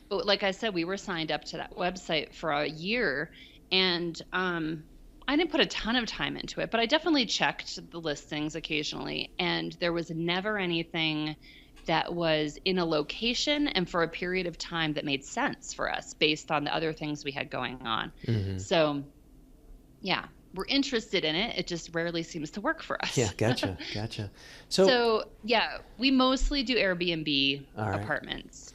But like I said, we were signed up to that website for a year, and I didn't put a ton of time into it, but I definitely checked the listings occasionally, and there was never anything that was in a location and for a period of time that made sense for us based on the other things we had going on. So, yeah, we're interested in it. It just rarely seems to work for us. Yeah, gotcha. So yeah, we mostly do Airbnb right. apartments.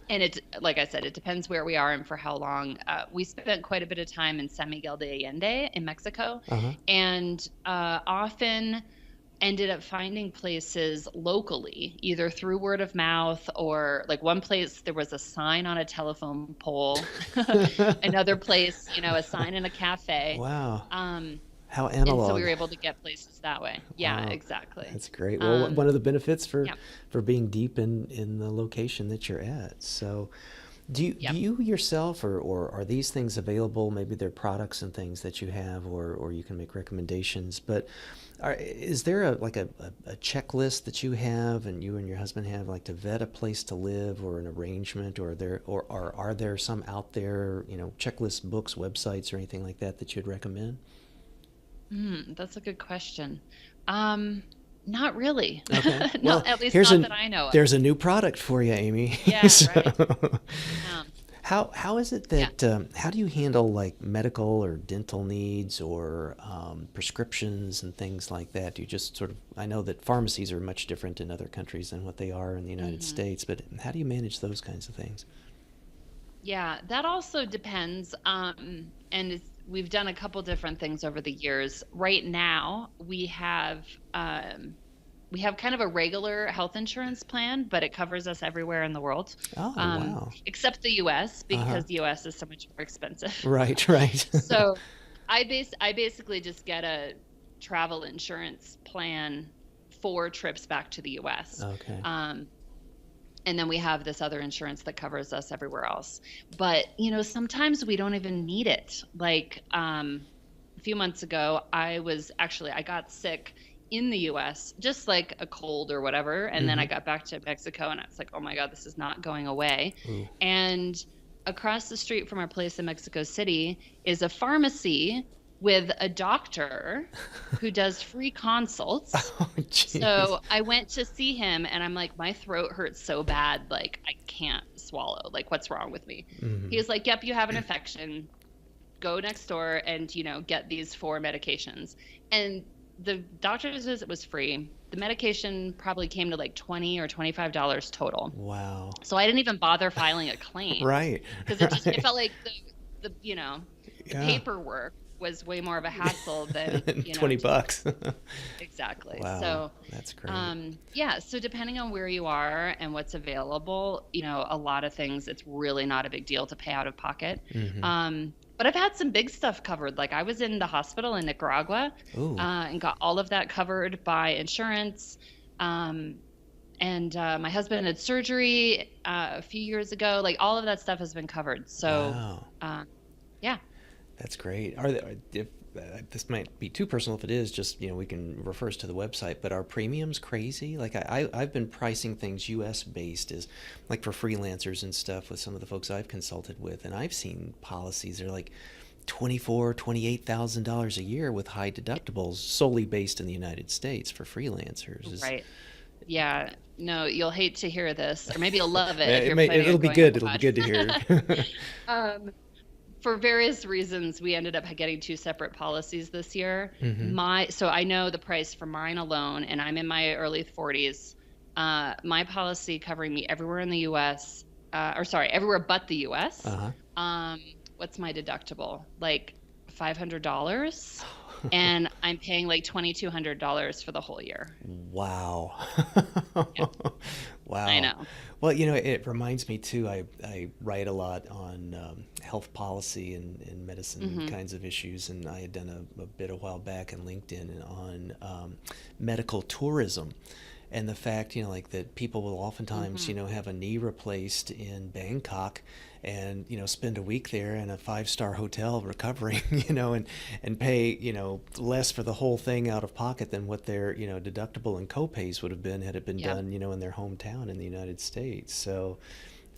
And it's, like I said, it depends where we are and for how long. We spent quite a bit of time in San Miguel de Allende in Mexico, and often ended up finding places locally, either through word of mouth, or like one place there was a sign on a telephone pole, another place, you know, a sign in a cafe. Wow. How analog. And so we were able to get places that way. Yeah, wow. Exactly. That's great. Well, one of the benefits for being deep in the location that you're at. So do you yourself, or are these things available? Maybe they're products and things that you have, or you can make recommendations, but is there a checklist that you have and you and your husband have, like, to vet a place to live or an arrangement, or are there some out there, you know, checklist books, websites, or anything like that you'd recommend? That's a good question. Not really. Okay. Well, at least not that I know of. There's a new product for you, Amy. Yeah, So, right. How is it that how do you handle like medical or dental needs, or prescriptions and things like that? Do you just sort of, I know that pharmacies are much different in other countries than what they are in the United States, but how do you manage those kinds of things? Yeah, that also depends. And we've done a couple different things over the years. Right now, we have kind of a regular health insurance plan, but it covers us everywhere in the world. Oh, wow. Except the U.S., because the U.S. is so much more expensive. Right. So I basically just get a travel insurance plan for trips back to the U.S. Okay. And then we have this other insurance that covers us everywhere else. But, you know, sometimes we don't even need it. Like a few months ago, I got sick in the U.S., just like a cold or whatever. And then I got back to Mexico, and I was like, oh my God, this is not going away. Ooh. And across the street from our place in Mexico City is a pharmacy with a doctor who does free consults. Oh, so I went to see him, and I'm like, my throat hurts so bad, like I can't swallow. Like, what's wrong with me? He was like, yep, you have an infection. Go next door and, you know, get these 4 medications. And the doctor's visit was free. The medication probably came to like $20 or $25 total. Wow. So I didn't even bother filing a claim. Right. Because it felt like the paperwork was way more of a hassle than $20. Exactly. Wow, so that's great. So depending on where you are and what's available, you know, a lot of things, it's really not a big deal to pay out of pocket. But I've had some big stuff covered. Like I was in the hospital in Nicaragua and got all of that covered by insurance. And my husband had surgery a few years ago. Like all of that stuff has been covered. So, yeah. That's great. This might be too personal. If it is, just, you know, we can refer us to the website, but are premiums crazy? Like I've been pricing things US based, as like for freelancers and stuff with some of the folks I've consulted with, and I've seen policies that are like $24,000-$28,000 a year with high deductibles, solely based in the United States for freelancers. Right. Yeah. No, you'll hate to hear this, or maybe you'll love it. It'll be good. It'll be good to hear. For various reasons, we ended up getting 2 separate policies this year. So I know the price for mine alone, and I'm in my early 40s, my policy covering me everywhere in the U.S., everywhere but the U.S. What's my deductible? Like $500, and I'm paying like $2,200 for the whole year. Wow. Yeah. Wow. I know. Well, it reminds me too, I write a lot on health policy and medicine kinds of issues, and I had done a bit a while back on LinkedIn on medical tourism. And the fact, like that people will oftentimes, have a knee replaced in Bangkok and, spend a week there in a 5-star hotel recovering, and pay, less for the whole thing out of pocket than what their, deductible and co-pays would have been had it been done, in their hometown in the United States. So,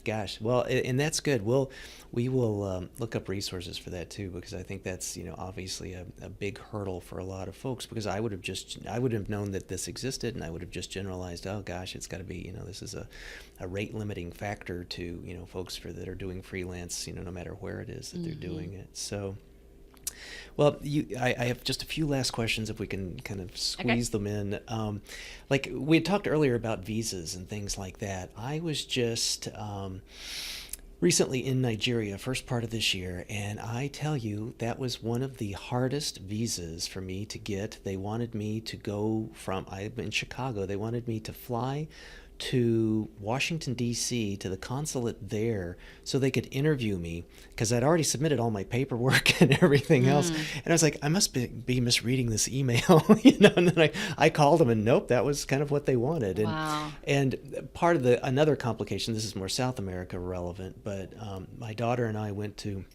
gosh, well, and that's good. We will look up resources for that too, because I think that's obviously a big hurdle for a lot of folks. Because I would have known that this existed, and I would have just generalized, oh gosh, it's got to be this is a rate limiting factor to folks that are doing freelance, no matter where it is that they're doing it. So. Well, I have just a few last questions if we can kind of squeeze them in. Like we had talked earlier about visas and things like that. I was just recently in Nigeria, first part of this year, and I tell you, that was one of the hardest visas for me to get. They wanted me to go I'm in Chicago, they wanted me to fly to Washington, D.C., to the consulate there so they could interview me, because I'd already submitted all my paperwork and everything else. And I was like, I must be misreading this email, and then I called them, and nope, that was kind of what they wanted. Wow. And part of another complication, this is more South America relevant, but my daughter and I went to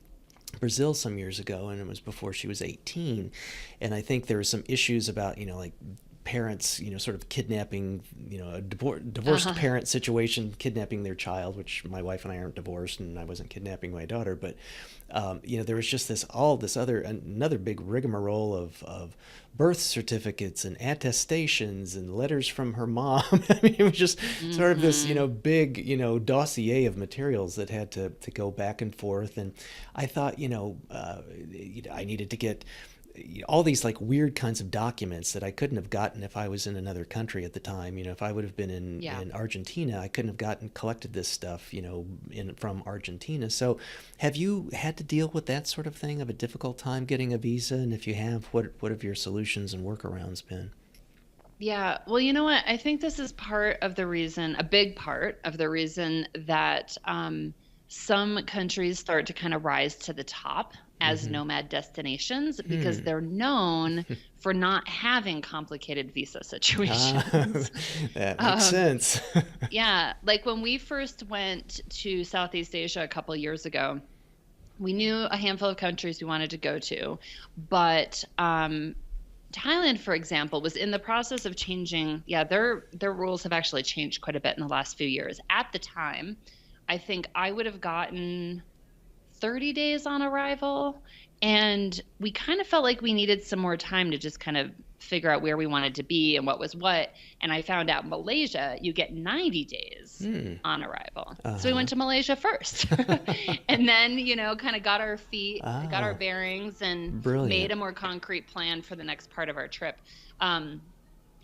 Brazil some years ago, and it was before she was 18. And I think there were some issues about, like parents, sort of kidnapping, a divorced parent situation, kidnapping their child, which my wife and I aren't divorced, and I wasn't kidnapping my daughter. But, there was just another big rigmarole of birth certificates and attestations and letters from her mom. I mean, it was just sort of this, big, dossier of materials that had to go back and forth. And I thought, I needed to get all these like weird kinds of documents that I couldn't have gotten if I was in another country at the time. If I would have been in Argentina, I couldn't have collected this stuff, from Argentina. So have you had to deal with that sort of thing, of a difficult time getting a visa? And if you have, what have your solutions and workarounds been? Yeah, well, you know what? I think this is a big part of the reason that some countries start to kind of rise to the top as nomad destinations, because they're known for not having complicated visa situations. That makes sense. Yeah, like when we first went to Southeast Asia a couple years ago, we knew a handful of countries we wanted to go to, but Thailand, for example, was in the process of changing. Yeah, their rules have actually changed quite a bit in the last few years. At the time, I think I would have gotten 30 days on arrival, and we kind of felt like we needed some more time to just kind of figure out where we wanted to be and what was what. And I found out Malaysia, you get 90 days on arrival. So we went to Malaysia first and then, kind of got our feet, got our bearings, and made a more concrete plan for the next part of our trip.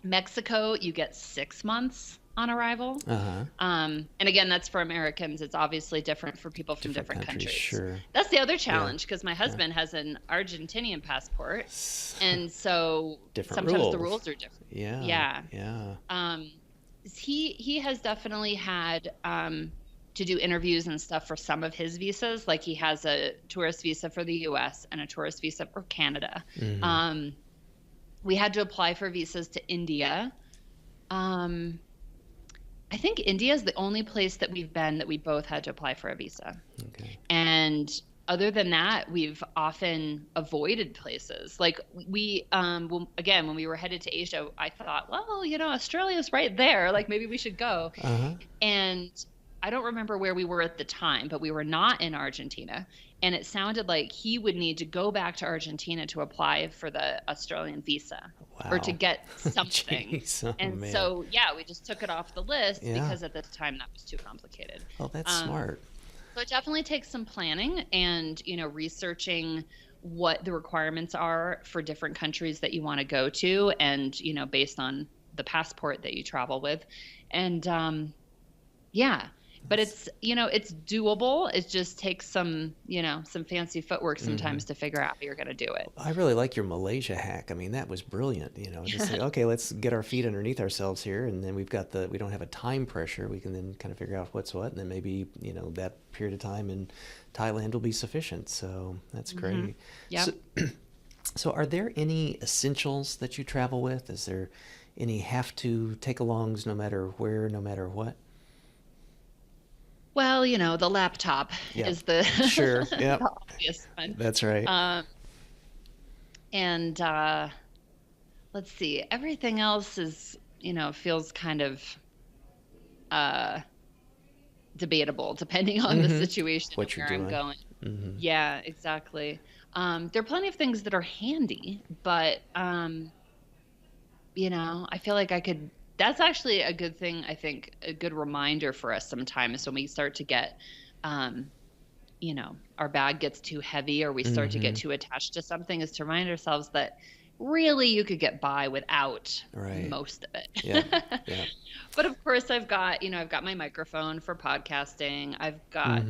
Mexico, you get 6 months on arrival. And again, that's for Americans. It's obviously different for people from different countries. Sure. That's the other challenge, because my husband has an Argentinian passport, and so sometimes the rules are different. Yeah. He has definitely had to do interviews and stuff for some of his visas. Like he has a tourist visa for the U.S. and a tourist visa for Canada. We had to apply for visas to India. I think India is the only place that we've been that we both had to apply for a visa. Okay. And other than that, we've often avoided places. Like we, when we were headed to Asia, I thought, well, Australia's right there. Like maybe we should go. And I don't remember where we were at the time, but we were not in Argentina. And it sounded like he would need to go back to Argentina to apply for the Australian visa or to get something. So, we just took it off the list because at the time that was too complicated. Oh, that's smart. So it definitely takes some planning and, researching what the requirements are for different countries that you want to go to, and, based on the passport that you travel with. And yeah, but it's, it's doable. It just takes some fancy footwork sometimes to figure out how you're going to do it. I really like your Malaysia hack. I mean, that was brilliant. Just say, okay, let's get our feet underneath ourselves here. And then we don't have a time pressure. We can then kind of figure out what's what. And then maybe, that period of time in Thailand will be sufficient. So that's great. Yeah. So are there any essentials that you travel with? Is there any have to take alongs no matter where, no matter what? Well, the laptop is the, sure. the obvious one. That's right. And let's see, everything else is, feels kind of debatable depending on the situation what where you're I'm doing. going. Yeah, exactly. There are plenty of things that are handy, but I feel like that's actually a good thing. I think a good reminder for us sometimes when we start to get, our bag gets too heavy or we start to get too attached to something, is to remind ourselves that really you could get by without most of it. Yeah. But of course I've got my microphone for podcasting. I've got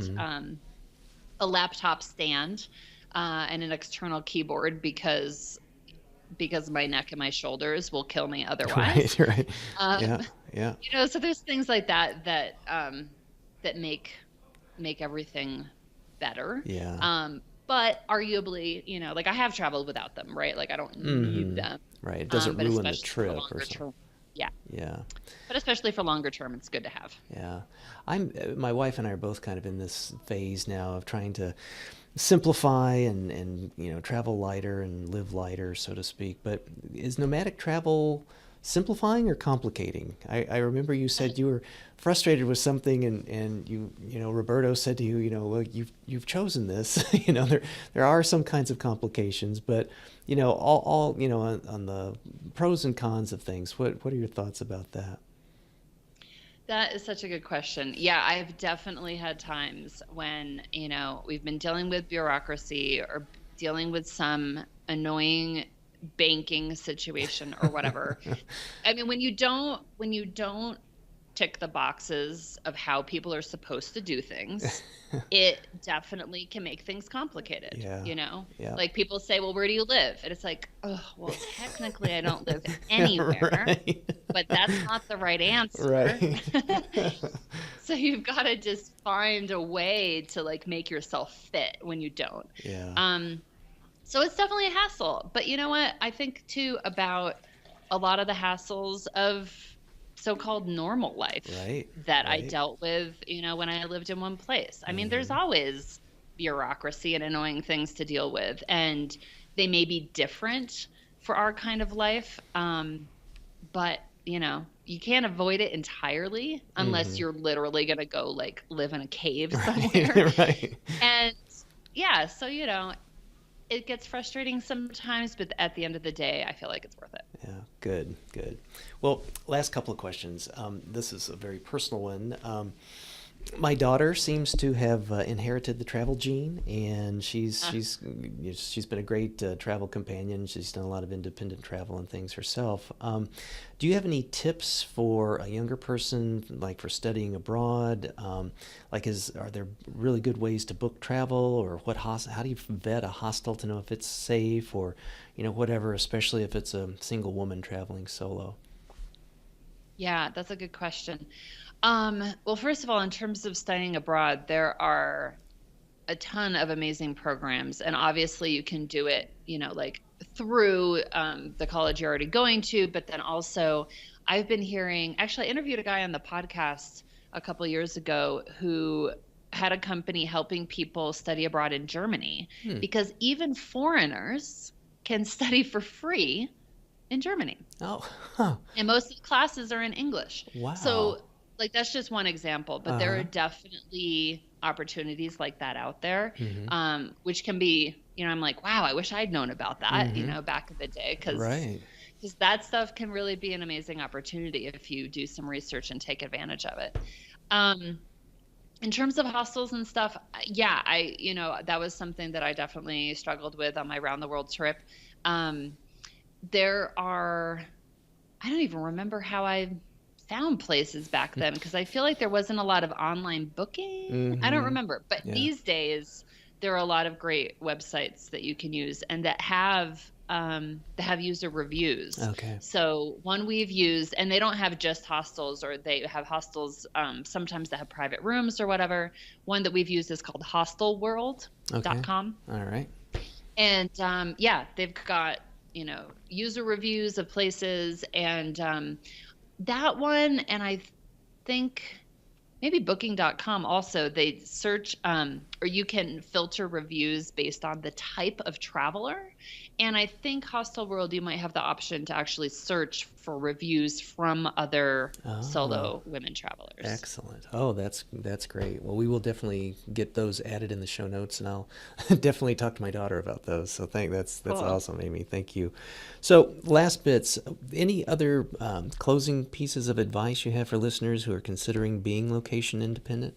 a laptop stand and an external keyboard because my neck and my shoulders will kill me otherwise. Right. So there's things like that make everything better. Yeah. But arguably, like I have traveled without them, right? Like I don't need them. Right. It doesn't ruin the trip or something. Yeah. Yeah. But especially for longer term, it's good to have. Yeah. My wife and I are both kind of in this phase now of trying to simplify and travel lighter and live lighter, so to speak. But is nomadic travel simplifying or complicating? I remember you said you were frustrated with something and Roberto said to you, well, you've chosen this. There are some kinds of complications, but all on the pros and cons of things. What are your thoughts about that? That is such a good question. Yeah, I've definitely had times when, we've been dealing with bureaucracy or dealing with some annoying banking situation or whatever. I mean, when you don't tick the boxes of how people are supposed to do things, it definitely can make things complicated. Yeah. Like people say, well, where do you live? And it's like, oh, well, technically I don't live anywhere, but that's not the right answer. Right. So you've got to just find a way to like make yourself fit when you don't. Yeah. So it's definitely a hassle, but you know what? I think too about a lot of the hassles of so-called normal life that I dealt with, when I lived in one place. I mean, there's always bureaucracy and annoying things to deal with, and they may be different for our kind of life. But you can't avoid it entirely unless you're literally going to go like live in a cave somewhere. Right. And yeah, so, it gets frustrating sometimes, but at the end of the day, I feel like it's worth it. Yeah, good. Well, last couple of questions. This is a very personal one. My daughter seems to have inherited the travel gene, and she's been a great travel companion. She's done a lot of independent travel and things herself. Do you have any tips for a younger person, like for studying abroad? Are there really good ways to book travel, or how do you vet a hostel to know if it's safe, or whatever, especially if it's a single woman traveling solo? Yeah, that's a good question. Well, first of all, in terms of studying abroad, there are a ton of amazing programs, and obviously you can do it, like through the college you're already going to, but then also I've been hearing, actually I interviewed a guy on the podcast a couple of years ago who had a company helping people study abroad in Germany, because even foreigners can study for free in Germany. Oh, huh. And most of the classes are in English. Wow. So like that's just one example, but there are definitely opportunities like that out there, which can be, I'm like, wow, I wish I'd known about that, back in the day, because that stuff can really be an amazing opportunity if you do some research and take advantage of it. In terms of hostels and stuff, yeah, that was something that I definitely struggled with on my round the world trip. There are I don't even remember how I found places back then, because I feel like there wasn't a lot of online booking. I don't remember. But Yeah. these days, there are a lot of great websites that you can use and that have user reviews. Okay. So one we've used, and they don't have just hostels, or they have hostels sometimes that have private rooms or whatever. One that we've used is called hostelworld.com. All right. And yeah, they've got, user reviews of places, and that one, and I think maybe booking.com also, they search or you can filter reviews based on the type of traveler. And I think Hostel World, you might have the option to actually search for reviews from other solo women travelers. Excellent. Oh, that's great. Well, we will definitely get those added in the show notes, and I'll definitely talk to my daughter about those. So that's Cool. awesome, Amy. Thank you. So last bits, any other closing pieces of advice you have for listeners who are considering being location independent?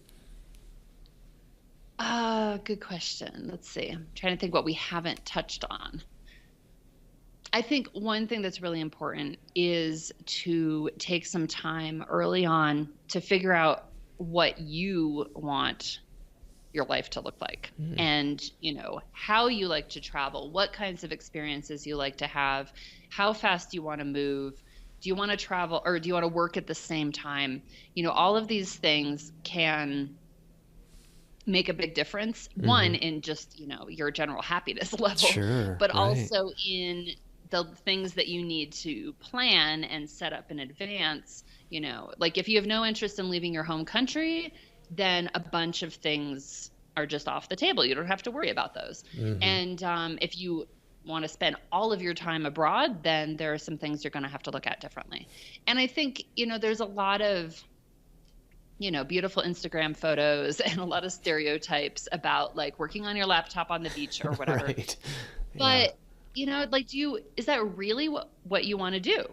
Good question. Let's see. I'm trying to think what we haven't touched on. I think one thing that's really important is to take some time early on to figure out what you want your life to look like, and how you like to travel, what kinds of experiences you like to have, how fast you want to move, do you want to travel or do you want to work at the same time? All of these things can make a big difference, one in just your general happiness level, Sure, but right. also in the things that you need to plan and set up in advance. Like if you have no interest in leaving your home country, then a bunch of things are just off the table. You don't have to worry about those. And if you want to spend all of your time abroad, then there are some things you're going to have to look at differently. And I think there's a lot of beautiful Instagram photos and a lot of stereotypes about like working on your laptop on the beach or whatever. Right. But like, is that really what you want to do?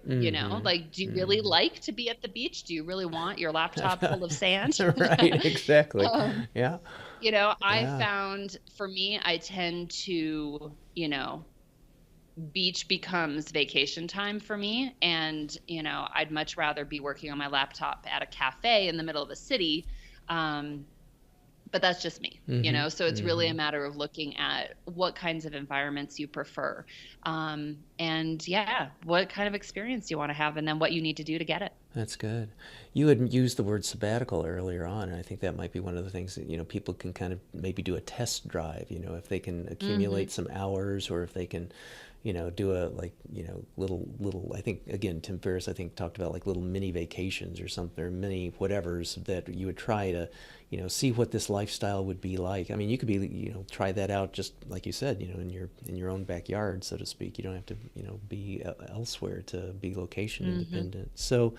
Like, do you really like to be at the beach? Do you really want your laptop full of sand? Right, exactly. Yeah. I found for me, I tend to, beach becomes vacation time for me. And, I'd much rather be working on my laptop at a cafe in the middle of a city. But that's just me, so it's really a matter of looking at what kinds of environments you prefer. And what kind of experience you want to have, and then what you need to do to get it. That's good. You had used the word sabbatical earlier on, and I think that might be one of the things that, people can kind of maybe do a test drive, if they can accumulate some hours, or if they can, do a little, I think, again, Tim Ferriss, I think, talked about like little mini vacations or something, or mini whatevers that you would try to, see what this lifestyle would be like. I mean, you could be, try that out just like you said, in your own backyard, so to speak. You don't have to, be elsewhere to be location independent. So,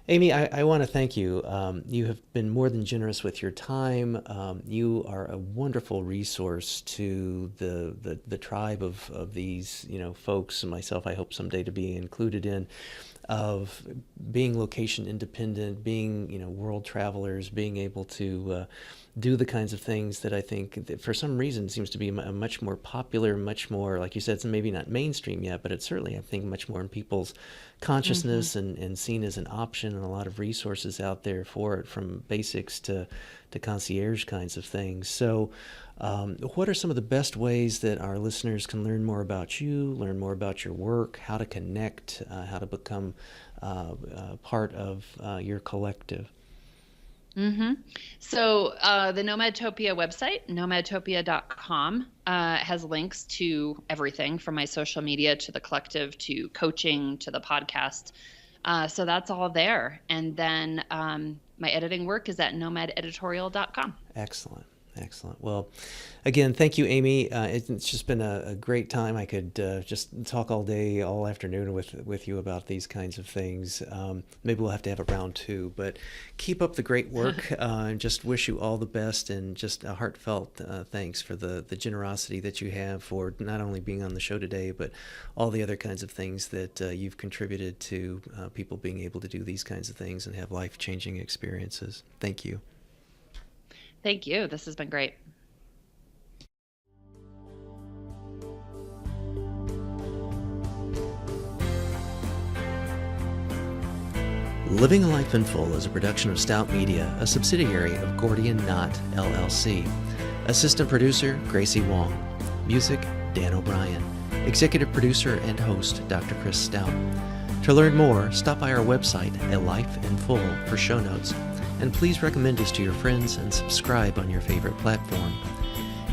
Amy, I want to thank you. You have been more than generous with your time. You are a wonderful resource to the tribe of these, folks, and myself, I hope someday to be included in, of being location independent, being, world travelers, being able to do the kinds of things that I think that for some reason seems to be a much more popular, much more, like you said, it's maybe not mainstream yet, but it's certainly, I think, much more in people's consciousness and seen as an option, and a lot of resources out there for it, from basics to concierge kinds of things. So what are some of the best ways that our listeners can learn more about you, learn more about your work, how to connect, how to become part of your collective? So the Nomadtopia website, nomadtopia.com, has links to everything from my social media to the collective to coaching to the podcast. So that's all there. And then my editing work is at nomadeditorial.com. Excellent. Excellent. Well, again, thank you, Amy. It's just been a great time. I could just talk all day, all afternoon with you about these kinds of things. Maybe we'll have to have a round two, but keep up the great work. And just wish you all the best, and just a heartfelt thanks for the generosity that you have for not only being on the show today, but all the other kinds of things that you've contributed to people being able to do these kinds of things and have life-changing experiences. Thank you. Thank you. This has been great. Living a Life in Full is a production of Stout Media, a subsidiary of Gordian Knot, LLC. Assistant producer, Gracie Wong. Music, Dan O'Brien. Executive producer and host, Dr. Chris Stout. To learn more, stop by our website, A Life in Full, for show notes. And please recommend us to your friends and subscribe on your favorite platform.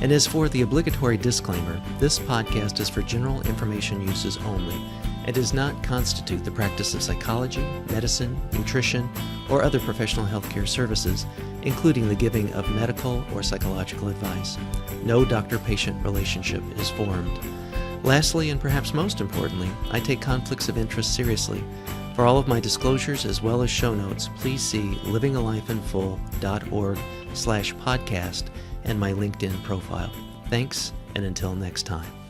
And as for the obligatory disclaimer, this podcast is for general information uses only and does not constitute the practice of psychology, medicine, nutrition, or other professional healthcare services, including the giving of medical or psychological advice. No doctor-patient relationship is formed. Lastly, and perhaps most importantly, I take conflicts of interest seriously. For all of my disclosures as well as show notes, please see livingalifeinfull.org/podcast and my LinkedIn profile. Thanks, and until next time.